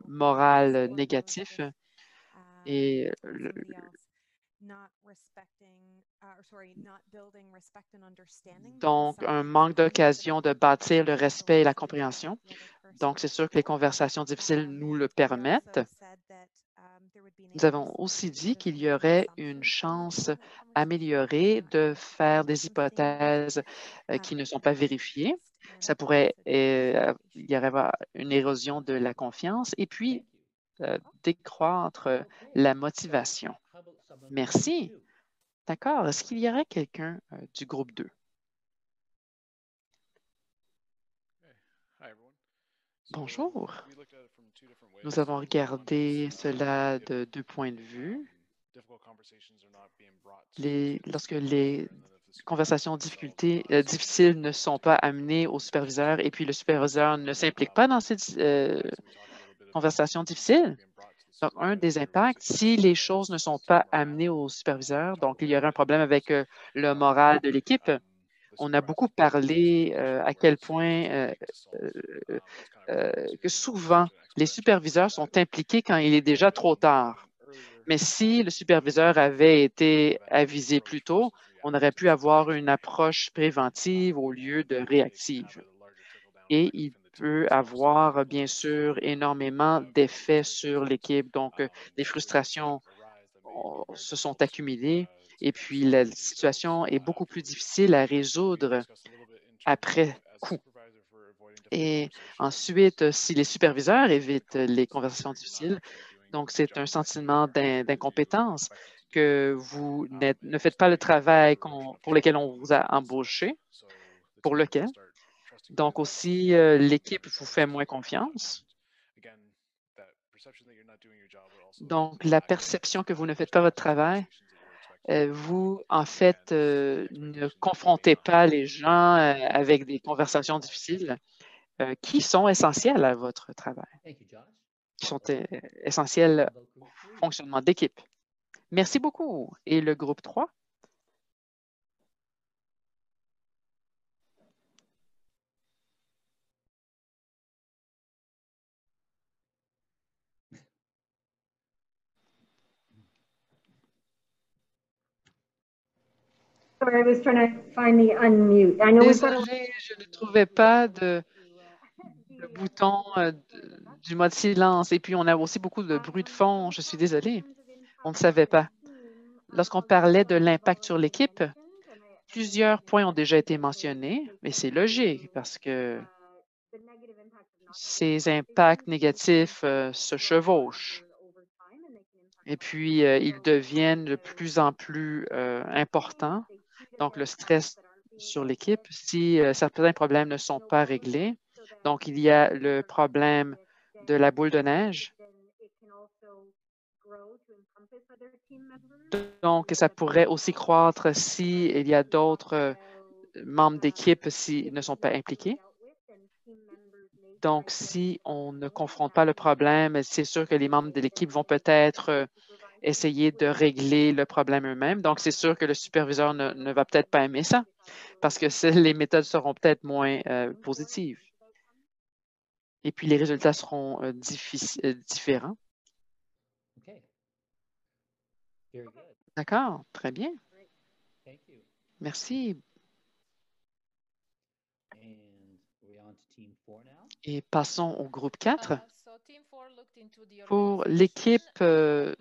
S2: moral négatif et donc un manque d'occasion de bâtir le respect et la compréhension. Donc, c'est sûr que les conversations difficiles nous le permettent. Nous avons aussi dit qu'il y aurait une chance améliorée de faire des hypothèses qui ne sont pas vérifiées. Ça pourrait, il y aurait une érosion de la confiance et puis décroître la motivation. Merci. D'accord. Est-ce qu'il y aurait quelqu'un du groupe 2? Bonjour. Nous avons regardé cela de deux points de vue. Lorsque les conversations difficiles ne sont pas amenées au superviseur et puis le superviseur ne s'implique pas dans ces conversations difficiles. Donc, un des impacts, si les choses ne sont pas amenées au superviseur, donc il y aurait un problème avec le moral de l'équipe. On a beaucoup parlé à quel point que souvent, les superviseurs sont impliqués quand il est déjà trop tard. Mais si le superviseur avait été avisé plus tôt, on aurait pu avoir une approche préventive au lieu de réactive. Et il peut avoir, bien sûr, énormément d'effets sur l'équipe. Donc, les frustrations se sont accumulées et puis la situation est beaucoup plus difficile à résoudre après coup. Et ensuite, si les superviseurs évitent les conversations difficiles, donc c'est un sentiment d'incompétence que vous ne faites pas le travail pour lequel on vous a embauché, pour lequel. Donc aussi, l'équipe vous fait moins confiance. Donc, la perception que vous ne faites pas votre travail, vous, en fait, ne confrontez pas les gens avec des conversations difficiles qui sont essentielles à votre travail, qui sont essentielles au fonctionnement d'équipe. Merci beaucoup. Et le groupe 3?
S6: Sorry, I was trying to find the unmute. I know we've got
S2: Désolée, je ne trouvais pas le bouton du mode silence. Et puis, on a aussi beaucoup de bruit de fond. Je suis désolée. On ne savait pas. Lorsqu'on parlait de l'impact sur l'équipe, plusieurs points ont déjà été mentionnés, mais c'est logique parce que ces impacts négatifs se chevauchent. Et puis, ils deviennent de plus en plus importants. Donc, le stress sur l'équipe, si certains problèmes ne sont pas réglés. Donc, il y a le problème de la boule de neige. Donc, ça pourrait aussi croître s'il y a d'autres membres d'équipe s'ils ne sont pas impliqués. Donc, si on ne confronte pas le problème, c'est sûr que les membres de l'équipe vont peut-être essayer de régler le problème eux-mêmes. Donc, c'est sûr que le superviseur ne va peut-être pas aimer ça parce que les méthodes seront peut-être moins positives. Et puis, les résultats seront différents.
S4: Okay. Very good.
S2: D'accord, très bien.
S4: Thank you.
S2: Merci.
S4: And we're on to team 4 now.
S2: Et passons au groupe 4. Pour l'équipe, le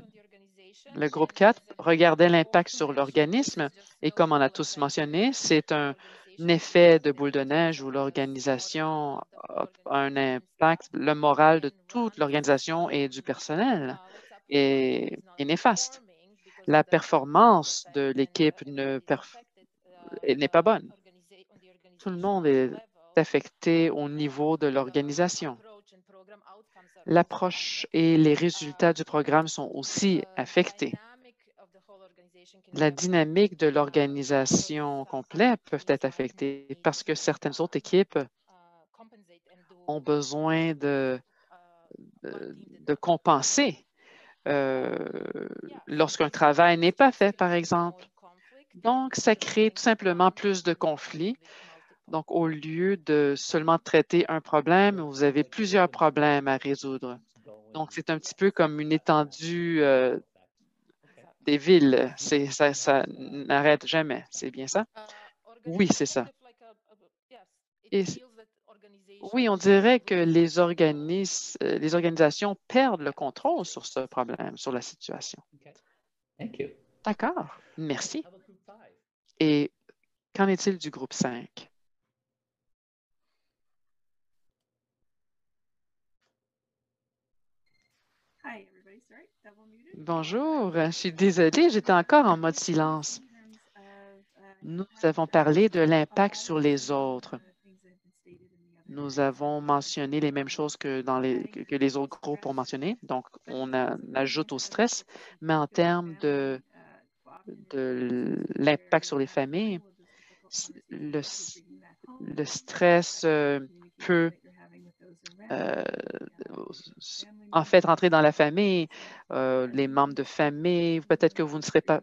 S2: groupe 4 regardait l'impact sur l'organisme et comme on a tous mentionné, c'est un effet de boule de neige où l'organisation a un impact, le moral de toute l'organisation et du personnel est néfaste. La performance de l'équipe n'est pas bonne. Tout le monde est affecté au niveau de l'organisation. L'approche et les résultats du programme sont aussi affectés. La dynamique de l'organisation complète peuvent être affectées parce que certaines autres équipes ont besoin de compenser lorsqu'un travail n'est pas fait, par exemple. Donc, ça crée tout simplement plus de conflits. Donc, au lieu de seulement traiter un problème, vous avez plusieurs problèmes à résoudre. Donc, c'est un petit peu comme une étendue des villes. Ça n'arrête jamais. C'est bien ça? Oui, c'est ça. Et oui, on dirait que les organisations perdent le contrôle sur ce problème, sur la situation.
S4: Okay. Thank you.
S2: D'accord. Merci.
S4: How about group 5?
S2: Et qu'en est-il du groupe 5? Bonjour, je suis désolée, j'étais encore en mode silence. Nous avons parlé de l'impact sur les autres. Nous avons mentionné les mêmes choses que les autres groupes ont mentionné. Donc, on ajoute au stress, mais en termes de l'impact sur les familles, le stress peut en fait rentrer dans la famille, les membres de famille. Peut-être que vous ne serez pas,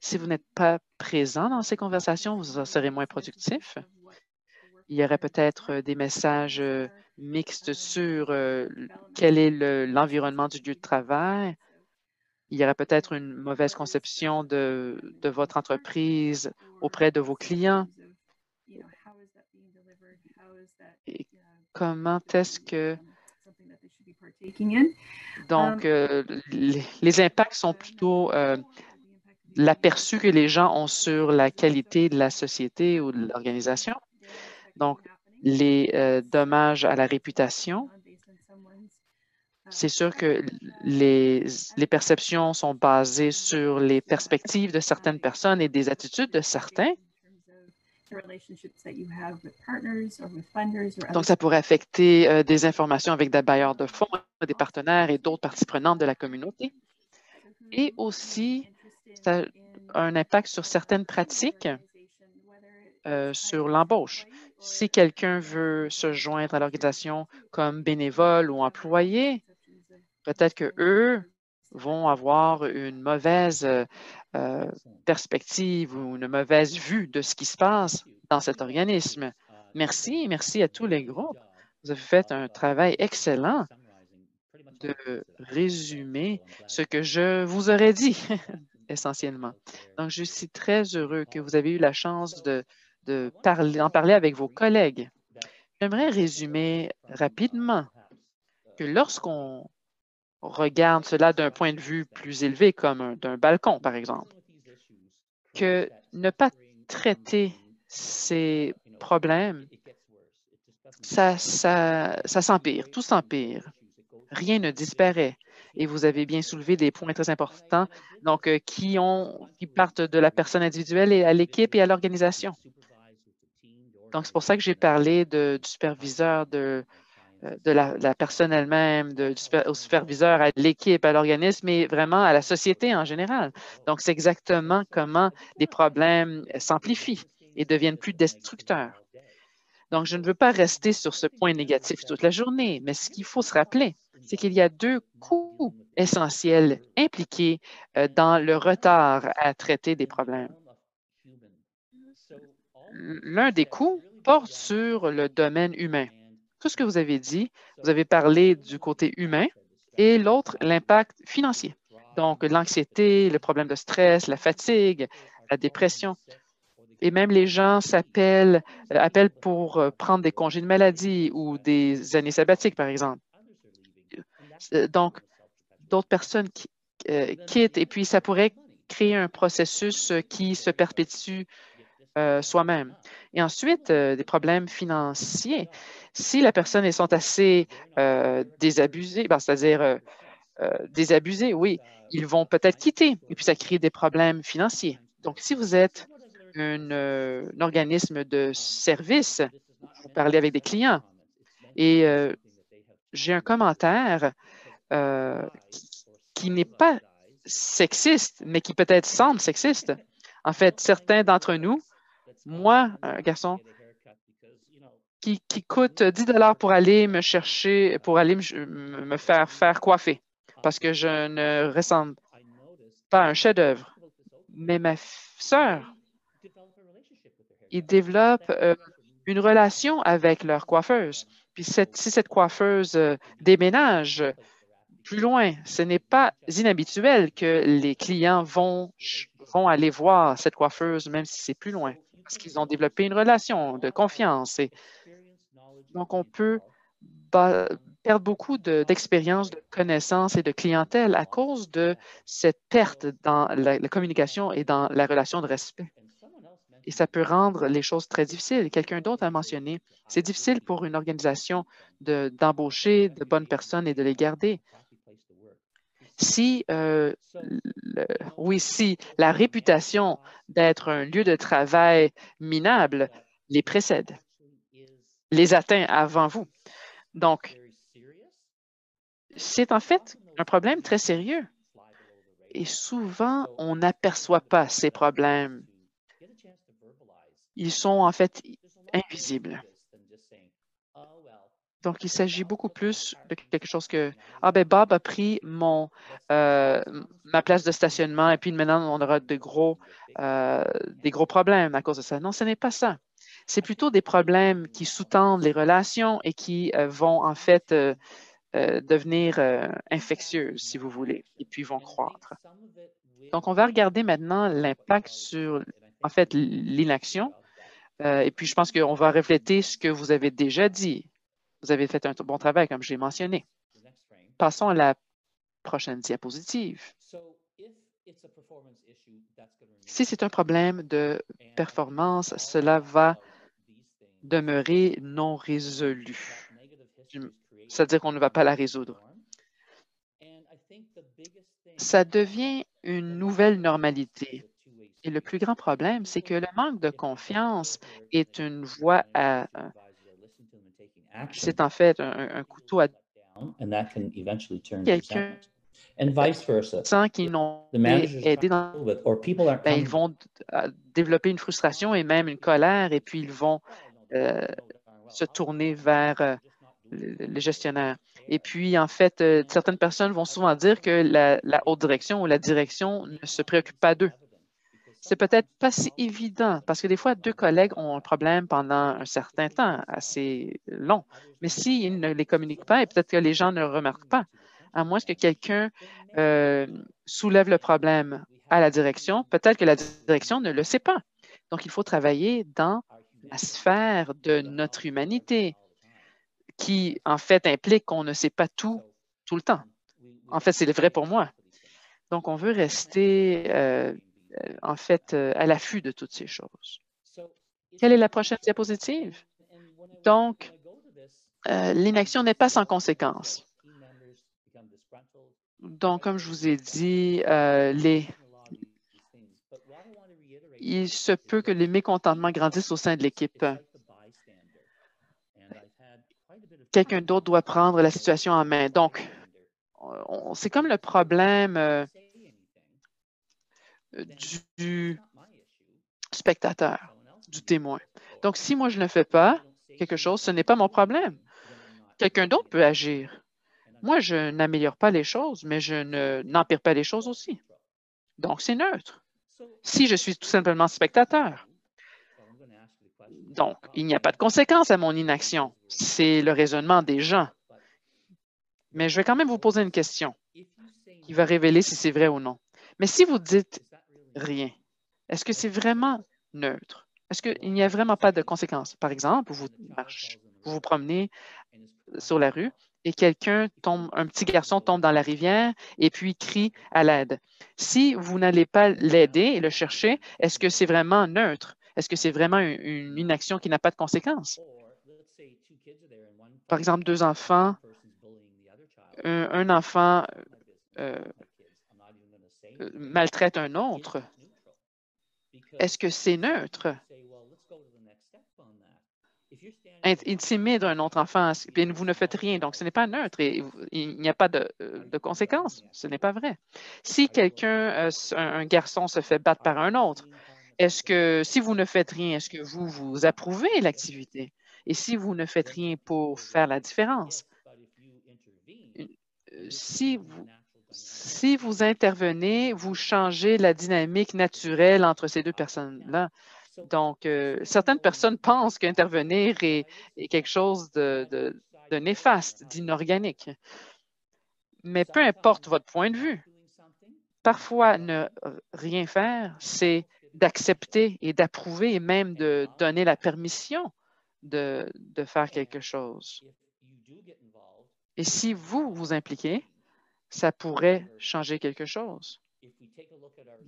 S2: si vous n'êtes pas présent dans ces conversations, vous serez moins productif. Il y aurait peut-être des messages mixtes sur quel est l'environnement du lieu de travail. Il y aurait peut-être une mauvaise conception de votre entreprise auprès de vos clients. Et comment est-ce que... Donc, les impacts sont plutôt l'aperçu que les gens ont sur la qualité de la société ou de l'organisation. Donc, les dommages à la réputation. C'est sûr que les perceptions sont basées sur les perspectives de certaines personnes et des attitudes de certains. Donc, ça pourrait affecter des informations avec des bailleurs de fonds, des partenaires et d'autres parties prenantes de la communauté. Et aussi, ça a un impact sur certaines pratiques sur l'embauche. Si quelqu'un veut se joindre à l'organisation comme bénévole ou employé, peut-être qu'eux vont avoir une mauvaise perspective ou une mauvaise vue de ce qui se passe dans cet organisme. Merci, merci à tous les groupes. Vous avez fait un travail excellent de résumer ce que je vous aurais dit, essentiellement. Donc, je suis très heureux que vous avez eu la chance d'en parler avec vos collègues. J'aimerais résumer rapidement que lorsqu'on regarde cela d'un point de vue plus élevé, comme d'un balcon, par exemple, que ne pas traiter ces problèmes, ça s'empire, tout s'empire. Rien ne disparaît. Et vous avez bien soulevé des points très importants, donc qui partent de la personne individuelle et à l'équipe et à l'organisation. Donc, c'est pour ça que j'ai parlé du superviseur, de la personne elle-même, au superviseur, à l'équipe, à l'organisme, mais vraiment à la société en général. Donc, c'est exactement comment les problèmes s'amplifient et deviennent plus destructeurs. Donc, je ne veux pas rester sur ce point négatif toute la journée, mais ce qu'il faut se rappeler, c'est qu'il y a deux coûts essentiels impliqués dans le retard à traiter des problèmes. L'un des coûts porte sur le domaine humain. Tout ce que vous avez dit, vous avez parlé du côté humain et l'autre, l'impact financier. Donc, l'anxiété, le problème de stress, la fatigue, la dépression. Et même les gens appellent pour prendre des congés de maladie ou des années sabbatiques, par exemple. Donc, d'autres personnes quittent et puis ça pourrait créer un processus qui se perpétue soi-même. Et ensuite, des problèmes financiers. Si la personne sont assez désabusées, c'est-à-dire désabusés, oui, ils vont peut-être quitter et puis ça crée des problèmes financiers. Donc, si vous êtes un organisme de service, vous parlez avec des clients et j'ai un commentaire qui n'est pas sexiste, mais qui peut-être semble sexiste. En fait, certains d'entre nous, moi, un garçon qui coûte 10 $ pour aller me chercher, pour aller me faire coiffer, parce que je ne ressemble pas à un chef-d'œuvre. Mais ma sœur, ils développent une relation avec leur coiffeuse. Puis si cette coiffeuse déménage plus loin, ce n'est pas inhabituel que les clients vont aller voir cette coiffeuse, même si c'est plus loin, parce qu'ils ont développé une relation de confiance. Et donc, on peut perdre beaucoup d'expérience, de connaissances et de clientèle à cause de cette perte dans la communication et dans la relation de respect. Et ça peut rendre les choses très difficiles. Quelqu'un d'autre a mentionné, c'est difficile pour une organisation d'embaucher de bonnes personnes et de les garder. Si la réputation d'être un lieu de travail minable les précède, les atteint avant vous. Donc, c'est en fait un problème très sérieux. Et souvent, on n'aperçoit pas ces problèmes. Ils sont en fait invisibles. Donc, il s'agit beaucoup plus de quelque chose que Bob a pris ma place de stationnement et puis maintenant, on aura des gros problèmes à cause de ça. Non, ce n'est pas ça. C'est plutôt des problèmes qui sous-tendent les relations et qui vont en fait devenir infectieuses, si vous voulez, et puis vont croître. Donc, on va regarder maintenant l'impact sur, en fait, l'inaction. Et puis, je pense qu'on va refléter ce que vous avez déjà dit. Vous avez fait un bon travail, comme j'ai mentionné. Passons à la prochaine diapositive. Si c'est un problème de performance, cela va demeurer non résolu. C'est-à-dire qu'on ne va pas la résoudre. Ça devient une nouvelle normalité. Et le plus grand problème, c'est que le manque de confiance est une voie à... C'est en fait un couteau à quelqu'un sans qu'ils n'ont été aidés ils vont développer une frustration et même une colère et puis ils vont se tourner vers le gestionnaire. Et puis, en fait, certaines personnes vont souvent dire que la haute direction ou la direction ne se préoccupe pas d'eux. C'est peut-être pas si évident parce que des fois, deux collègues ont un problème pendant un certain temps, assez long. Mais s'ils ne les communiquent pas, et peut-être que les gens ne le remarquent pas, à moins que quelqu'un soulève le problème à la direction, peut-être que la direction ne le sait pas. Donc, il faut travailler dans la sphère de notre humanité qui, en fait, implique qu'on ne sait pas tout le temps. En fait, c'est vrai pour moi. Donc, on veut rester en fait, à l'affût de toutes ces choses. Quelle est la prochaine diapositive? Donc, l'inaction n'est pas sans conséquence. Donc, comme je vous ai dit, il se peut que les mécontentements grandissent au sein de l'équipe. Quelqu'un d'autre doit prendre la situation en main. Donc, c'est comme le problème du spectateur, du témoin. Donc, si moi, je ne fais pas quelque chose, ce n'est pas mon problème. Quelqu'un d'autre peut agir. Moi, je n'améliore pas les choses, mais je n'empire pas les choses aussi. Donc, c'est neutre. Si je suis tout simplement spectateur, donc, il n'y a pas de conséquence à mon inaction. C'est le raisonnement des gens. Mais je vais quand même vous poser une question qui va révéler si c'est vrai ou non. Mais si vous dites rien, est-ce que c'est vraiment neutre? Est-ce qu'il n'y a vraiment pas de conséquences? Par exemple, vous vous promenez sur la rue et un petit garçon tombe dans la rivière et puis crie à l'aide. Si vous n'allez pas l'aider et le chercher, est-ce que c'est vraiment neutre? Est-ce que c'est vraiment une inaction qui n'a pas de conséquences? Par exemple, deux enfants, un enfant maltraite un autre. Est-ce que c'est neutre? Intimide un autre enfant, puis vous ne faites rien, donc ce n'est pas neutre et il n'y a pas de conséquences. Ce n'est pas vrai. Si un garçon se fait battre par un autre, est-ce que si vous ne faites rien, est-ce que vous approuvez l'activité? Et si vous ne faites rien pour faire la différence? Si vous intervenez, vous changez la dynamique naturelle entre ces deux personnes-là. Donc, certaines personnes pensent qu'intervenir est quelque chose de néfaste, d'inorganique. Mais peu importe votre point de vue, parfois ne rien faire, c'est d'accepter et d'approuver et même de donner la permission de faire quelque chose. Et si vous vous impliquez, ça pourrait changer quelque chose.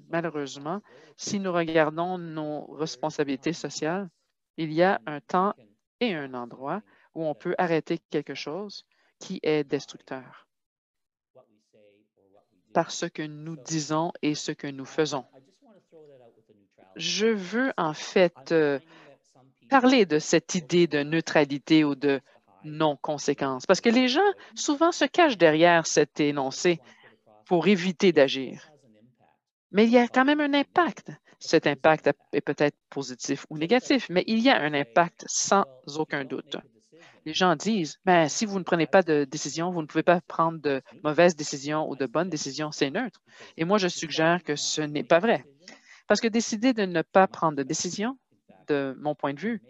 S2: Malheureusement, si nous regardons nos responsabilités sociales, il y a un temps et un endroit où on peut arrêter quelque chose qui est destructeur par ce que nous disons et ce que nous faisons. Je veux en fait parler de cette idée de neutralité ou de non-conséquence, parce que les gens souvent se cachent derrière cet énoncé pour éviter d'agir. Mais il y a quand même un impact. Cet impact est peut-être positif ou négatif, mais il y a un impact sans aucun doute. Les gens disent, ben, si vous ne prenez pas de décision, vous ne pouvez pas prendre de mauvaises décisions ou de bonnes décisions, c'est neutre. Et moi, je suggère que ce n'est pas vrai. Parce que décider de ne pas prendre de décision, de mon point de vue,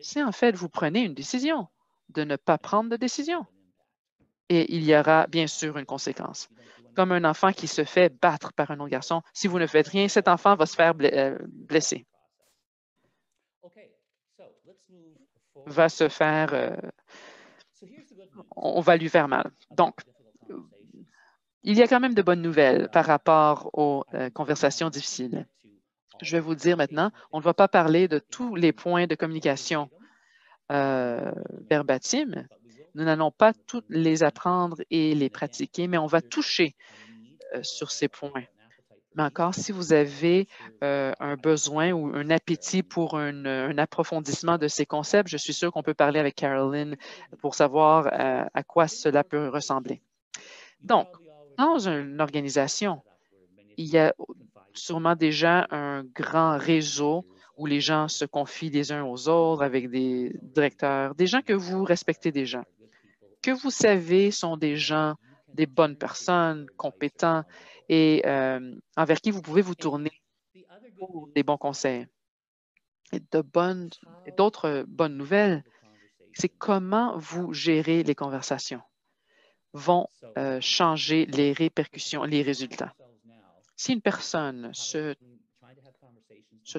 S2: c'est en fait, vous prenez une décision de ne pas prendre de décision. Et il y aura bien sûr une conséquence. Comme un enfant qui se fait battre par un autre garçon, si vous ne faites rien, cet enfant va se faire blesser, va se faire, on va lui faire mal. Donc, il y a quand même de bonnes nouvelles par rapport aux conversations difficiles. Je vais vous dire maintenant, on ne va pas parler de tous les points de communication verbatim. Nous n'allons pas toutes les apprendre et les pratiquer, mais on va toucher sur ces points. Mais encore, si vous avez un besoin ou un appétit pour un approfondissement de ces concepts, je suis sûre qu'on peut parler avec Caroline pour savoir à quoi cela peut ressembler. Donc, dans une organisation, il y a sûrement déjà un grand réseau où les gens se confient les uns aux autres avec des directeurs, des gens que vous respectez déjà, que vous savez sont des gens, des bonnes personnes, compétents et envers qui vous pouvez vous tourner pour des bons conseils. Et d'autres bonnes nouvelles, c'est comment vous gérez les conversations vont changer les répercussions, les résultats. Si une personne se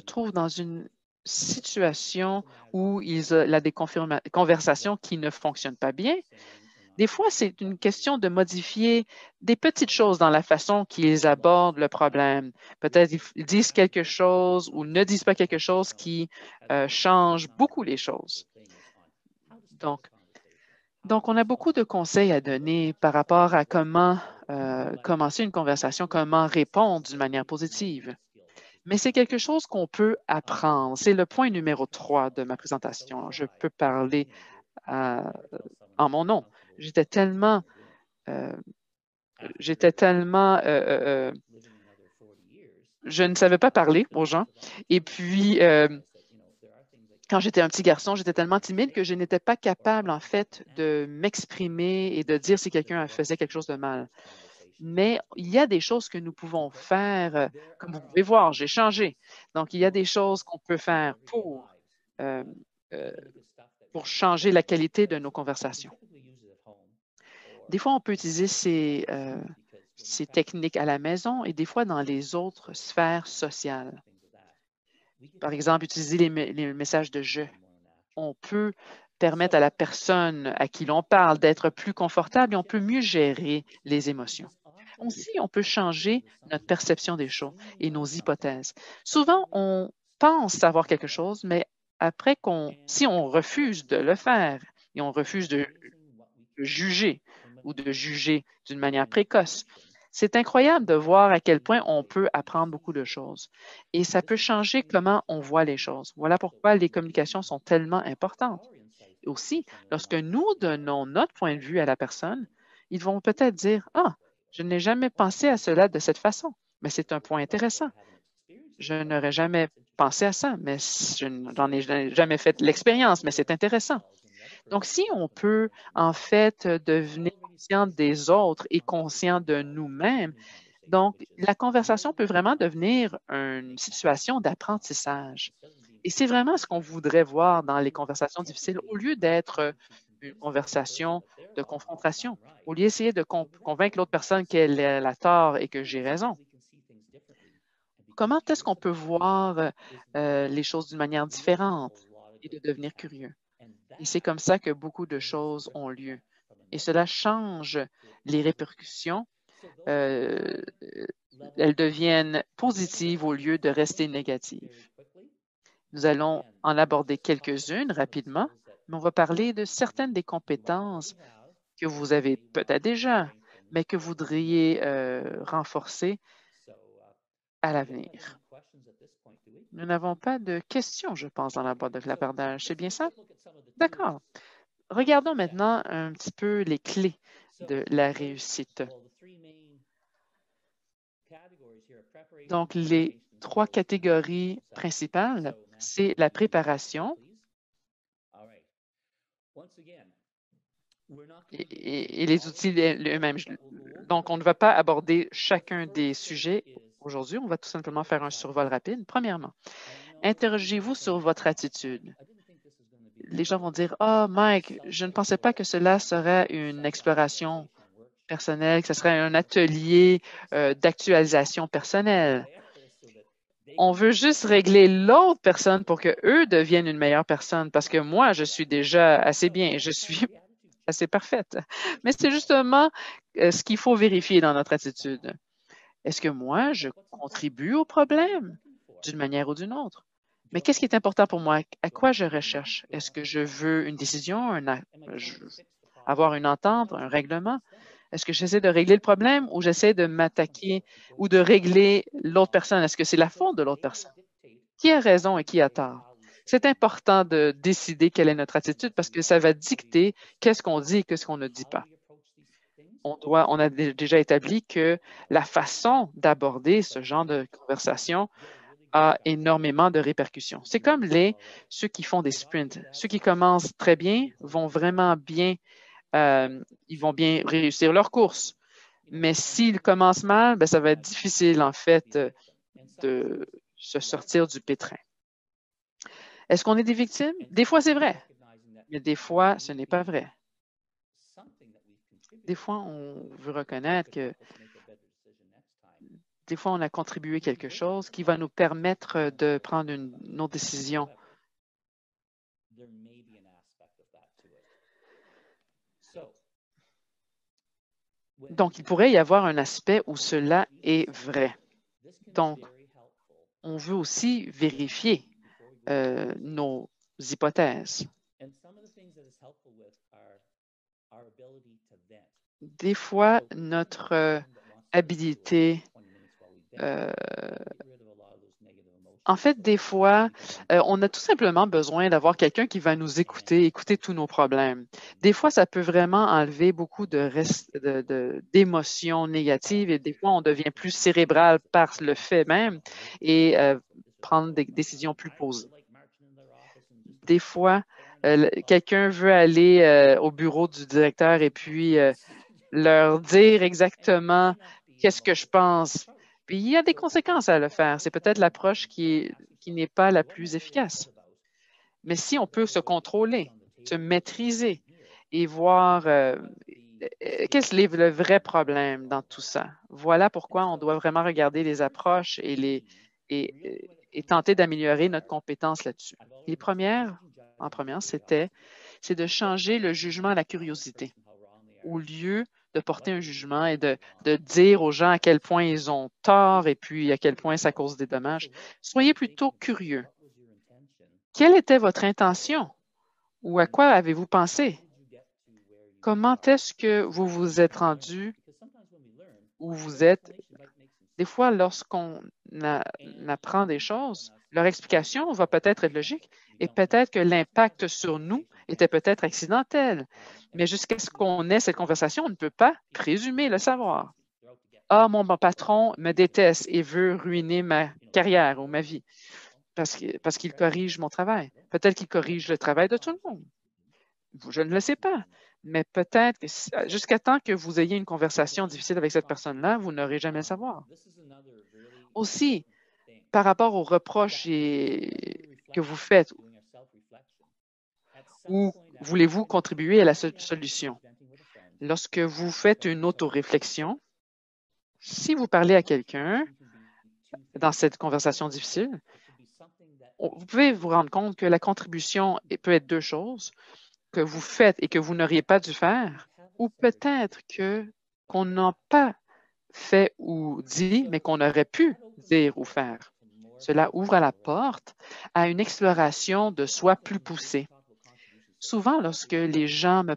S2: trouve dans une situation où il a des conversations qui ne fonctionnent pas bien, des fois, c'est une question de modifier des petites choses dans la façon qu'ils abordent le problème. Peut-être ils disent quelque chose ou ne disent pas quelque chose qui change beaucoup les choses. Donc, on a beaucoup de conseils à donner par rapport à comment commencer une conversation, comment répondre d'une manière positive. Mais c'est quelque chose qu'on peut apprendre. C'est le point numéro 3 de ma présentation. Je peux parler en mon nom. J'étais tellement je ne savais pas parler aux gens. Et puis, Quand j'étais un petit garçon, j'étais tellement timide que je n'étais pas capable, en fait, de m'exprimer et de dire si quelqu'un faisait quelque chose de mal. Mais il y a des choses que nous pouvons faire, comme vous pouvez voir, j'ai changé. Donc, il y a des choses qu'on peut faire euh, euh, pour changer la qualité de nos conversations. Des fois, on peut utiliser ces techniques à la maison et des fois dans les autres sphères sociales. Par exemple, utiliser les messages de « je ». On peut permettre à la personne à qui l'on parle d'être plus confortable et on peut mieux gérer les émotions. Aussi, on peut changer notre perception des choses et nos hypothèses. Souvent, on pense savoir quelque chose, mais après si on refuse de le faire et on refuse de juger ou de juger d'une manière précoce, c'est incroyable de voir à quel point on peut apprendre beaucoup de choses et ça peut changer comment on voit les choses. Voilà pourquoi les communications sont tellement importantes. Aussi, lorsque nous donnons notre point de vue à la personne, ils vont peut-être dire « Ah, je n'ai jamais pensé à cela de cette façon, mais c'est un point intéressant. Je n'aurais jamais pensé à ça, mais je n'en ai jamais fait l'expérience, mais c'est intéressant. » Donc, si on peut en fait devenir conscient des autres et conscient de nous-mêmes, donc la conversation peut vraiment devenir une situation d'apprentissage. Et c'est vraiment ce qu'on voudrait voir dans les conversations difficiles, au lieu d'être une conversation de confrontation, au lieu d'essayer de convaincre l'autre personne qu'elle a tort et que j'ai raison. Comment est-ce qu'on peut voir les choses d'une manière différente et de devenir curieux? Et c'est comme ça que beaucoup de choses ont lieu. Et cela change les répercussions. Elles deviennent positives au lieu de rester négatives. Nous allons en aborder quelques-unes rapidement, mais on va parler de certaines des compétences que vous avez peut-être déjà, mais que vous voudriez renforcer à l'avenir. Nous n'avons pas de questions, je pense, dans la boîte de clapardage. C'est bien ça? D'accord. Regardons maintenant un petit peu les clés de la réussite. Donc, les 3 catégories principales, c'est la préparation et les outils eux-mêmes. Donc, on ne va pas aborder chacun des sujets aujourd'hui. On va tout simplement faire un survol rapide. Premièrement, interrogez-vous sur votre attitude. Les gens vont dire « Ah, Mike, je ne pensais pas que cela serait une exploration personnelle, que ce serait un atelier d'actualisation personnelle. » On veut juste régler l'autre personne pour qu'eux deviennent une meilleure personne parce que moi, je suis déjà assez bien, je suis assez parfaite. Mais c'est justement ce qu'il faut vérifier dans notre attitude. Est-ce que moi, je contribue au problème d'une manière ou d'une autre? Mais qu'est-ce qui est important pour moi? À quoi je recherche? Est-ce que je veux une décision, avoir une entente, un règlement? Est-ce que j'essaie de régler le problème ou j'essaie de m'attaquer ou de régler l'autre personne? Est-ce que c'est la faute de l'autre personne? Qui a raison et qui a tort? C'est important de décider quelle est notre attitude parce que ça va dicter qu'est-ce qu'on dit et qu'est-ce qu'on ne dit pas. On a déjà établi que la façon d'aborder ce genre de conversation a énormément de répercussions. C'est comme ceux qui font des sprints. Ceux qui commencent très bien vont vraiment bien, ils vont bien réussir leur course. Mais s'ils commencent mal, bien, ça va être difficile, en fait, de se sortir du pétrin. Est-ce qu'on est des victimes? Des fois, c'est vrai, mais des fois, ce n'est pas vrai. Des fois, on veut reconnaître que des fois, on a contribué quelque chose qui va nous permettre de prendre une autre décision. Donc, il pourrait y avoir un aspect où cela est vrai. Donc, on veut aussi vérifier nos hypothèses. Des fois, notre habilité, en fait, des fois, on a tout simplement besoin d'avoir quelqu'un qui va nous écouter tous nos problèmes. Des fois, ça peut vraiment enlever beaucoup d'émotions négatives et des fois, on devient plus cérébral par le fait même et prendre des décisions plus posées. Des fois, quelqu'un veut aller au bureau du directeur et puis leur dire exactement qu'est-ce que je pense. Puis il y a des conséquences à le faire. C'est peut-être l'approche qui n'est pas la plus efficace. Mais si on peut se contrôler, se maîtriser et voir qu'est-ce le vrai problème dans tout ça, voilà pourquoi on doit vraiment regarder les approches et tenter d'améliorer notre compétence là-dessus. En première, c'est de changer le jugement à la curiosité. Au lieu de porter un jugement et de dire aux gens à quel point ils ont tort et puis à quel point ça cause des dommages, soyez plutôt curieux. Quelle était votre intention ou à quoi avez-vous pensé? Comment est-ce que vous vous êtes rendu où vous êtes? Des fois, lorsqu'on apprend des choses, leur explication va peut-être être logique et peut-être que l'impact sur nous était peut-être accidentel. Mais jusqu'à ce qu'on ait cette conversation, on ne peut pas présumer le savoir. Ah, mon patron me déteste et veut ruiner ma carrière ou ma vie parce qu'il corrige mon travail. Peut-être qu'il corrige le travail de tout le monde. Je ne le sais pas. Mais peut-être que jusqu'à temps que vous ayez une conversation difficile avec cette personne-là, vous n'aurez jamais le savoir. Aussi, par rapport aux reproches que vous faites, où voulez-vous contribuer à la solution? Lorsque vous faites une autoréflexion, si vous parlez à quelqu'un dans cette conversation difficile, vous pouvez vous rendre compte que la contribution peut être deux choses, que vous faites et que vous n'auriez pas dû faire, ou peut-être qu'on n'a pas fait ou dit, mais qu'on aurait pu dire ou faire. Cela ouvre la porte à une exploration de soi plus poussée. Souvent, lorsque les gens me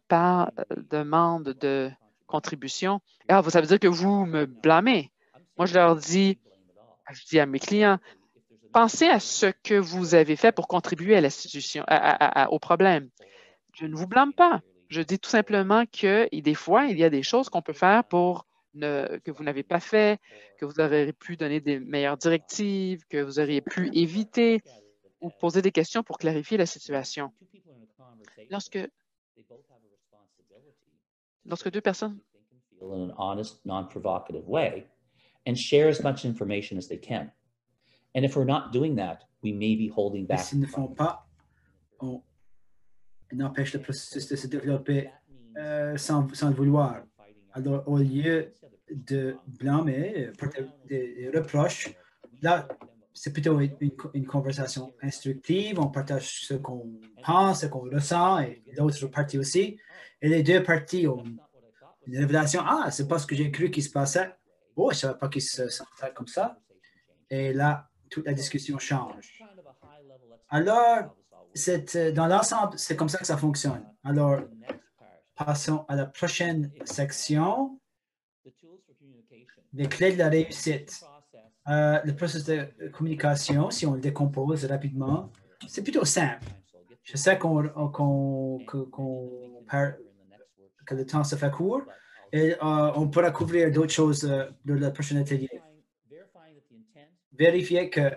S2: demandent de contribution, ça veut dire que vous me blâmez. Moi, je dis à mes clients, pensez à ce que vous avez fait pour contribuer à la situation, au problème. Je ne vous blâme pas. Je dis tout simplement que des fois, il y a des choses qu'on peut faire que vous n'avez pas fait, que vous auriez pu donner des meilleures directives, que vous auriez pu éviter ou poser des questions pour clarifier la situation. Lorsque deux personnes
S4: in an honest, non-provocative way and share as much information as they can. And if we're not doing that, we may be holding back.
S1: S'ils ne font pas, on empêche le processus de se développer sans le vouloir. Alors, au lieu de blâmer, des reproches, là, c'est plutôt une conversation instructive. On partage ce qu'on pense, ce qu'on ressent, et l'autre partie aussi. Et les deux parties ont une révélation. Ah, c'est pas ce que j'ai cru qu'il se passait. Oh, je ne savais pas qu'il se sentait comme ça. Et là, toute la discussion change. Alors, dans l'ensemble, c'est comme ça que ça fonctionne. Alors, passons à la prochaine section. Les clés de la réussite. Le processus de communication, si on le décompose rapidement, c'est plutôt simple. Je sais que le temps se fait court et on pourra couvrir d'autres choses dans le prochain atelier. Vérifier que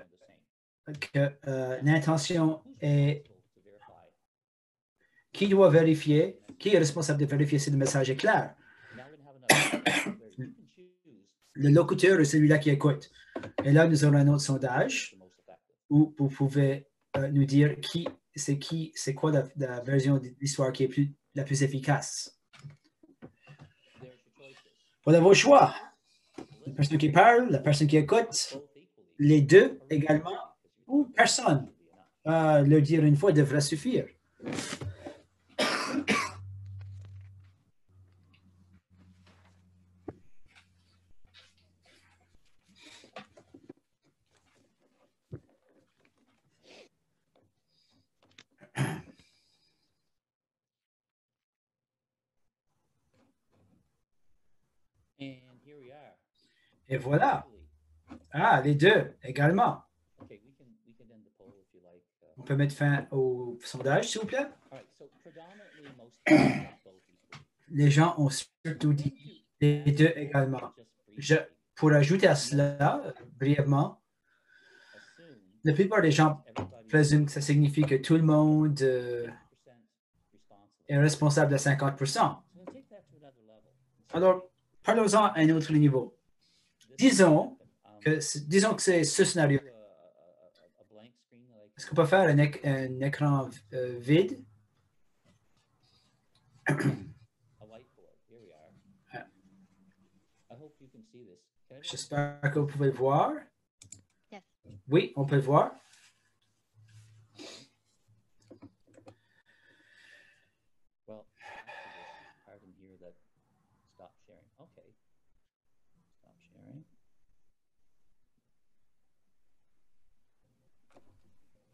S1: l'intention est... Qui doit vérifier? Qui est responsable de vérifier si le message est clair? Le locuteur est celui-là qui écoute. Et là, nous aurons un autre sondage où vous pouvez nous dire c'est quoi la version de l'histoire qui est la plus efficace. Voilà vos choix. La personne qui parle, la personne qui écoute, les deux également, ou personne. Le dire une fois devrait suffire. Et voilà. Ah, les deux également. On peut mettre fin au sondage, s'il vous plaît. Les gens ont surtout dit les deux également. Pour ajouter à cela, brièvement, la plupart des gens présument que ça signifie que tout le monde est responsable de 50%. Alors, parlons-en à un autre niveau. Disons que c'est ce scénario. Est-ce qu'on peut faire un écran vide? J'espère que vous pouvez le voir.
S3: Yes.
S1: Oui, on peut le voir.
S4: Well, there's part in here that stop sharing. Okay. Stop sharing.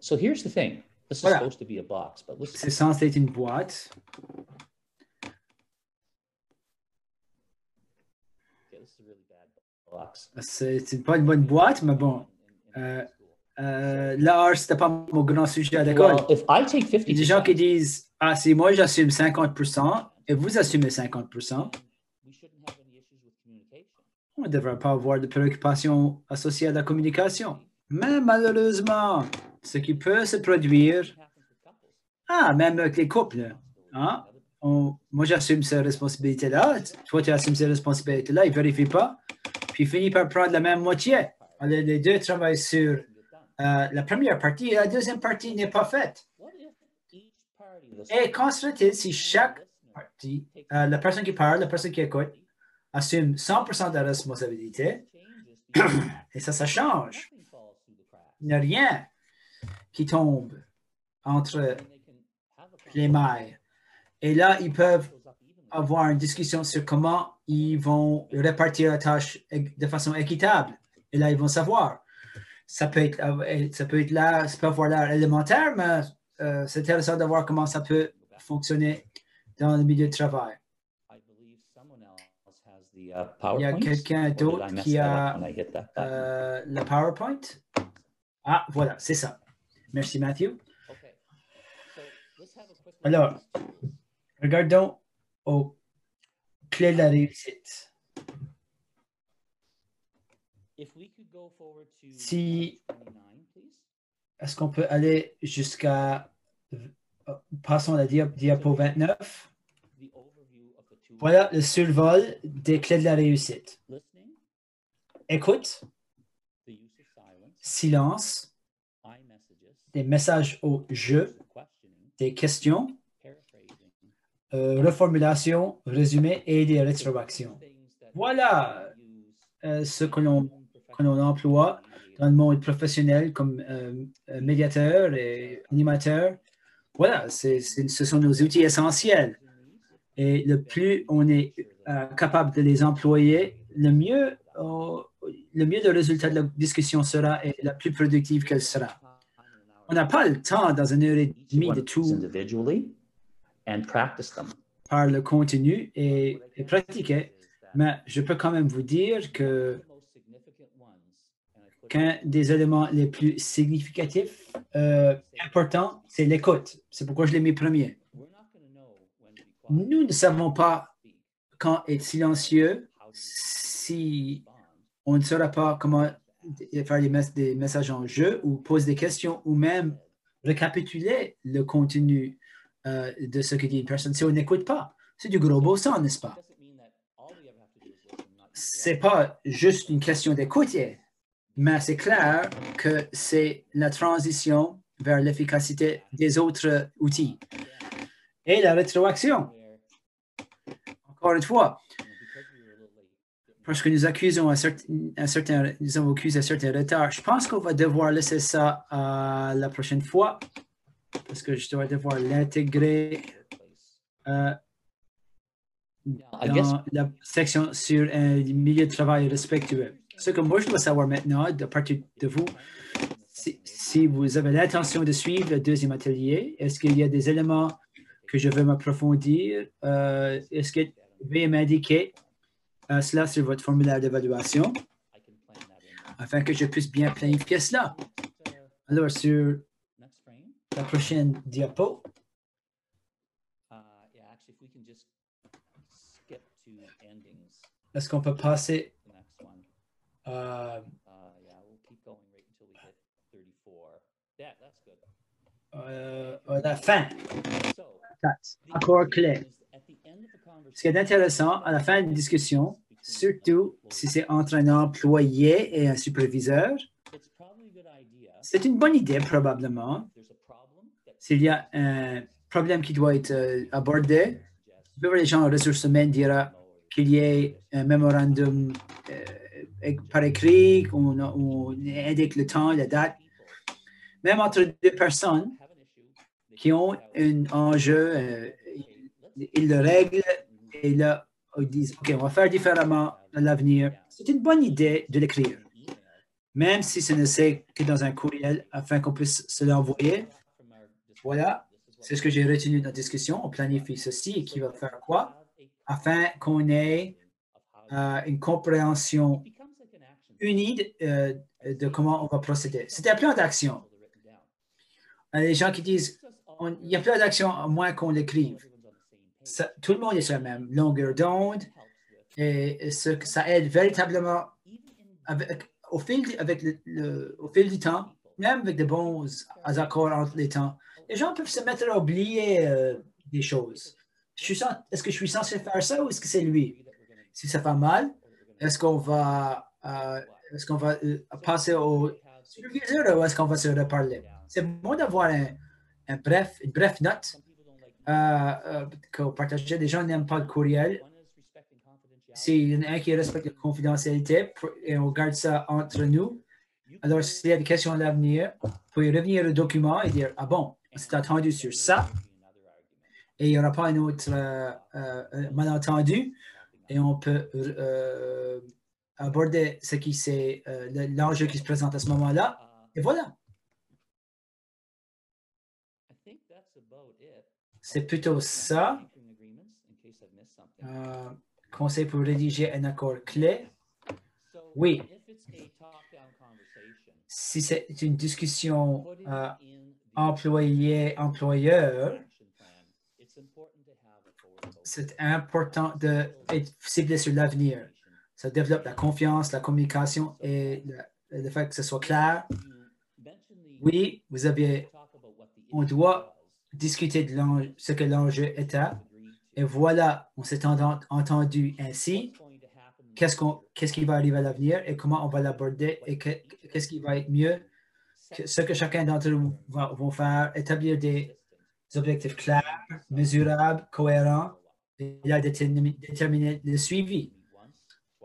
S4: So here's the thing. This is
S1: Voilà.
S4: supposed to be a box, but listen.
S1: C'est censé être une boîte.
S4: Okay, this is a really bad box.
S1: C'est pas une bonne boîte, mais bon. L'art, c'était pas mon grand sujet à l'école.
S4: Well, if I take
S1: Il y a des gens
S4: 50%,
S1: qui disent, ah, si moi j'assume 50% et vous assumez 50%,
S4: we shouldn't have any issues with communication.
S1: on ne devrait pas avoir de préoccupations associées à la communication. Mais malheureusement, ce qui peut se produire,
S4: It happens with couples.
S1: même avec les couples, hein, moi j'assume ces responsabilités-là, toi tu assumes ces responsabilités-là, ils ne vérifient pas, puis ils finissent par prendre la même moitié. Alors, les deux travaillent sur la première partie et la deuxième partie n'est pas faite.
S4: What if each party of the
S1: Et qu'en serait-il si chaque partie, la personne qui parle, la personne qui écoute, assume 100% de la responsabilité, et ça change.
S4: nothing falls through the cracks?
S1: Il n'y a rien qui tombe entre
S4: And they can have a
S1: les mailles. Et là, ils peuvent avoir une discussion sur comment ils vont répartir la tâche de façon équitable. Et là, ils vont savoir. Ça peut être là, ça peut avoir l'air élémentaire, mais c'est intéressant de voir comment ça peut fonctionner dans le milieu de travail.
S4: I believe someone else has the
S1: Il y a
S4: PowerPoint.
S1: quelqu'un
S4: Or did
S1: d'autre
S4: I mess
S1: qui
S4: that
S1: a
S4: up when I hit that button?
S1: le PowerPoint. Ah, voilà, c'est ça. Merci, Matthew.
S4: Okay. So let's have a quick look
S1: Alors,
S4: at these tools.
S1: regardons aux clés de la réussite.
S4: If we could go forward to
S1: Si-
S4: page 29, please.
S1: Est-ce qu'on peut aller jusqu'à... Passons à la diapo 29.
S4: The overview of the tools.
S1: Voilà le survol des clés de la réussite.
S4: Listening,
S1: Écoute,
S4: the use of silence,
S1: silence,
S4: iMessages,
S1: des messages au jeu,
S4: questioning,
S1: des questions,
S4: paraphrasing,
S1: reformulation, résumé et des rétroactions.
S4: things that
S1: Voilà
S4: we use
S1: ce que l'on emploie dans le monde professionnel comme médiateur et animateur. Voilà, ce sont nos outils essentiels. Et le plus on est capable de les employer, le mieux le résultat de la discussion sera et la plus productive qu'elle sera. On n'a pas le temps dans une heure et demie de tout
S4: individually and practice them.
S1: par le contenu et pratiquer, mais je peux quand même vous dire que qu'un des éléments les plus significatifs, importants, c'est l'écoute. C'est pourquoi je l'ai mis premier. Nous ne savons pas quand être silencieux si on ne saura pas comment faire des messages en jeu ou poser des questions ou même récapituler le contenu de ce que dit une personne si on n'écoute pas. C'est du gros beau sens, n'est-ce pas? C'est pas juste une question d'écouter, mais c'est clair que c'est la transition vers l'efficacité des autres outils. Et la rétroaction. Encore une fois, parce que nous accusons nous avons accusé un certain retard, je pense qu'on va devoir laisser ça à la prochaine fois, parce que je dois devoir l'intégrer dans la section sur un milieu de travail respectueux. Ce que moi je dois savoir maintenant, de partir de vous, si vous avez l'intention de suivre le deuxième atelier, est-ce qu'il y a des éléments que je veux m'approfondir? Est-ce que vous pouvez m'indiquer cela sur votre formulaire d'évaluation afin que je puisse bien planifier cela? Alors, sur la prochaine diapo, est-ce qu'on peut passer La fin. Accord clé. Ce qui est intéressant, à la fin d'une discussion, surtout si c'est entre un employé et un superviseur, c'est une bonne idée probablement. S'il y a un problème qui doit être abordé, les gens en ressources humaines diront qu'il y ait un mémorandum par écrit, on indique le temps, la date. Même entre deux personnes qui ont un enjeu, ils le règlent et là, ils disent, OK, on va faire différemment à l'avenir. C'est une bonne idée de l'écrire, même si ce ne c'est que dans un courriel afin qu'on puisse se l'envoyer. Voilà, c'est ce que j'ai retenu dans la discussion. On planifie ceci et qui va faire quoi afin qu'on ait une compréhension unie de comment on va procéder. C'est un plan d'action. Les gens qui disent il y a plein d'actions à moins qu'on l'écrive. Tout le monde est sur la même longueur d'onde et ça aide véritablement au fil du temps, même avec de bons accords entre les temps. Les gens peuvent se mettre à oublier des choses. Est-ce que je suis censé faire ça ou est-ce que c'est lui? Si ça fait mal, est-ce qu'on va passer au superviseur ou est-ce qu'on va se reparler? C'est bon d'avoir une bref note qu'on partage. Les gens n'aiment pas le courriel. S'il y en a un qui respecte la confidentialité et on garde ça entre nous, alors s'il y a des questions à l'avenir, vous pouvez revenir au document et dire, ah bon, on s'est attendu sur ça et il n'y aura pas un autre malentendu et on peut aborder ce qui c'est l'enjeu qui se présente à ce moment-là. Et voilà. C'est plutôt ça. Conseil pour rédiger un accord clé. Oui. Si c'est une discussion employé-employeur, c'est important d'être ciblé sur l'avenir. Ça développe la confiance, la communication et le fait que ce soit clair. Oui, on doit discuter de ce que l'enjeu est. Et voilà, on s'est entendu ainsi. Qu'est-ce qui va arriver à l'avenir et comment on va l'aborder et qu'est-ce qui va être mieux. Ce que chacun d'entre nous va faire, établir des objectifs clairs, mesurables, cohérents et là, déterminer le suivi.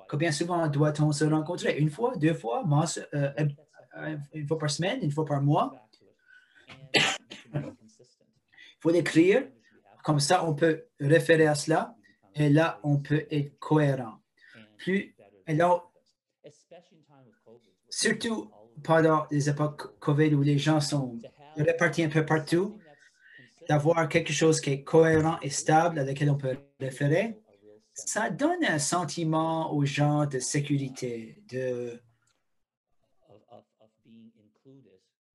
S1: Combien souvent doit-on se rencontrer? Une fois, deux fois, une fois par semaine, une fois par mois? Il faut l'écrire. Comme ça, on peut référer à cela et là, on peut être cohérent. Surtout pendant les époques COVID où les gens sont répartis un peu partout, d'avoir quelque chose qui est cohérent et stable à laquelle on peut référer, ça donne un sentiment aux gens de sécurité.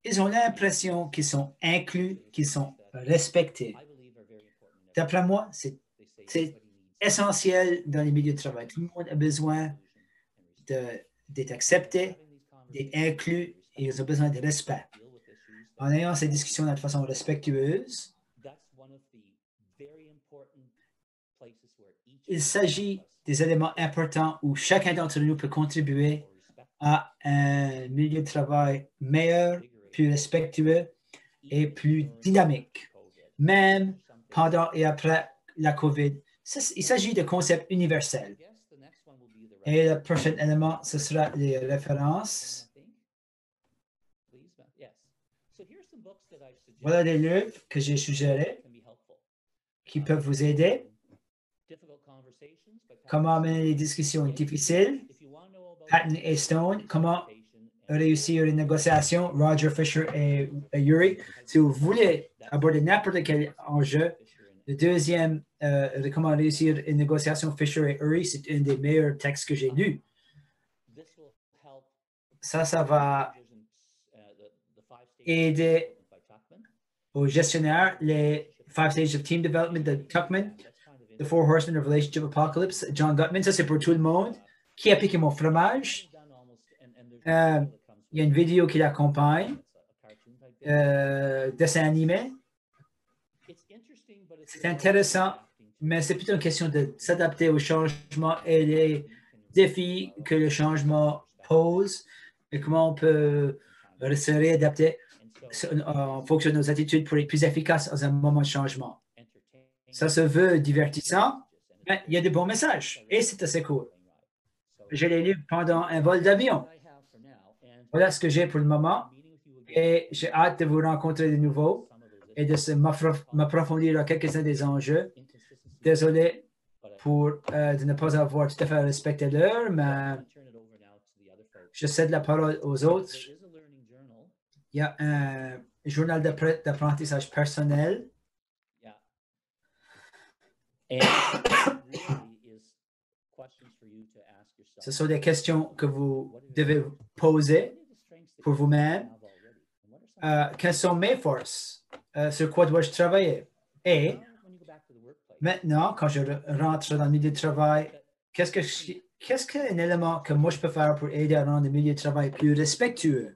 S1: Ils ont l'impression qu'ils sont inclus, qu'ils sont respectés. D'après moi, c'est essentiel dans les milieux de travail. Tout le monde a besoin d'être accepté, d'être inclus et ils ont besoin de respect. En ayant ces discussions de façon respectueuse, il s'agit des éléments importants où chacun d'entre nous peut contribuer à un milieu de travail meilleur, plus respectueux et plus dynamique, même pendant et après la COVID. Il s'agit de concepts universels. Et le prochain élément, ce sera les références. Voilà des livres que j'ai suggérés qui peuvent vous aider. Comment mener les discussions difficiles. Patton et Stone, comment réussir une négociation. Roger Fisher et Urey. Si vous voulez aborder n'importe quel enjeu, le deuxième, comment réussir une négociation, Fisher et Urey, c'est un des meilleurs textes que j'ai lus. Ça va aider aux gestionnaires, les 5 stages of team development de Tuckman, The 4 Horsemen of Relationship Apocalypse, John Gottman, ça c'est pour tout le monde. Qui a piqué mon fromage? Il y a une vidéo qui l'accompagne, dessin animé. C'est intéressant, mais c'est plutôt une question de s'adapter au changement et les défis que le changement pose et comment on peut se réadapter en fonction de nos attitudes pour être plus efficaces dans un moment de changement. Ça se veut divertissant, mais il y a de bons messages et c'est assez cool. Je l'ai lu pendant un vol d'avion. Voilà ce que j'ai pour le moment et j'ai hâte de vous rencontrer de nouveau et de m'approfondir dans quelques-uns des enjeux. Désolé pour de ne pas avoir tout à fait respecté l'heure, mais je cède la parole aux autres. Il y a un journal d'apprentissage personnel. Ce sont des questions que vous devez poser pour vous-même. Quelles sont mes forces? Sur quoi dois-je travailler? Et maintenant, quand je rentre dans le milieu de travail, qu'est-ce qu'un élément que moi je peux faire pour aider à rendre le milieu de travail plus respectueux?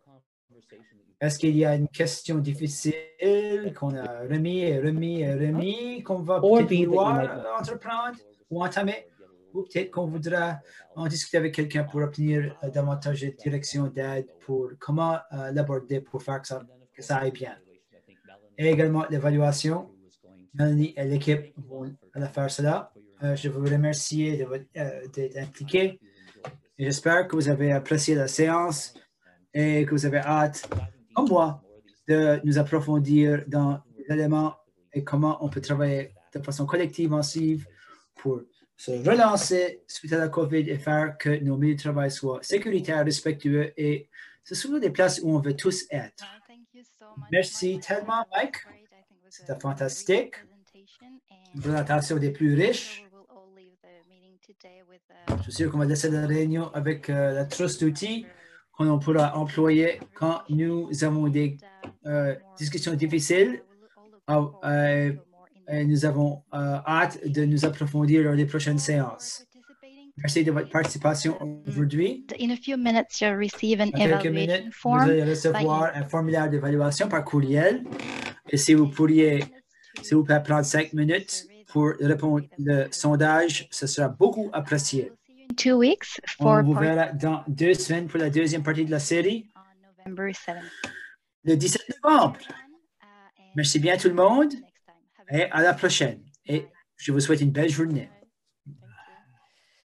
S1: Est-ce qu'il y a une question difficile qu'on a remis, qu'on va peut-être vouloir entreprendre ou entamer? Ou peut-être qu'on voudra en discuter avec quelqu'un pour obtenir davantage de direction d'aide pour comment l'aborder pour faire que ça aille bien. Et également l'évaluation. Mélanie et l'équipe vont faire cela. Je vous remercie d'être impliqué. Et j'espère que vous avez apprécié la séance et que vous avez hâte, comme moi, de nous approfondir dans les éléments et comment on peut travailler de façon collective, massive, pour se relancer suite à la COVID et faire que nos milieux de travail soient sécuritaires, respectueux et ce sont des places où on veut tous être. Merci tellement, Mike. C'était fantastique. Une présentation des plus riches. Je suis sûr qu'on va laisser la réunion avec la trousse d'outils qu'on pourra employer quand nous avons des discussions difficiles. Et nous avons hâte de nous approfondir lors des prochaines séances. Merci de votre participation aujourd'hui.
S3: In a few minutes, you'll receive an
S1: En quelques minutes,
S3: evaluation
S1: vous
S3: form.
S1: allez recevoir un formulaire d'évaluation par courriel. Et si vous pourriez, s'il vous plaît, prendre 5 minutes pour répondre au sondage, ce sera beaucoup apprécié.
S3: In 2 weeks
S1: On
S3: for
S1: vous
S3: part
S1: verra dans 2 semaines pour la deuxième partie de la série,
S3: on November 7th.
S1: le 17 novembre. Merci bien tout le monde et à la prochaine. Et je vous souhaite une belle journée.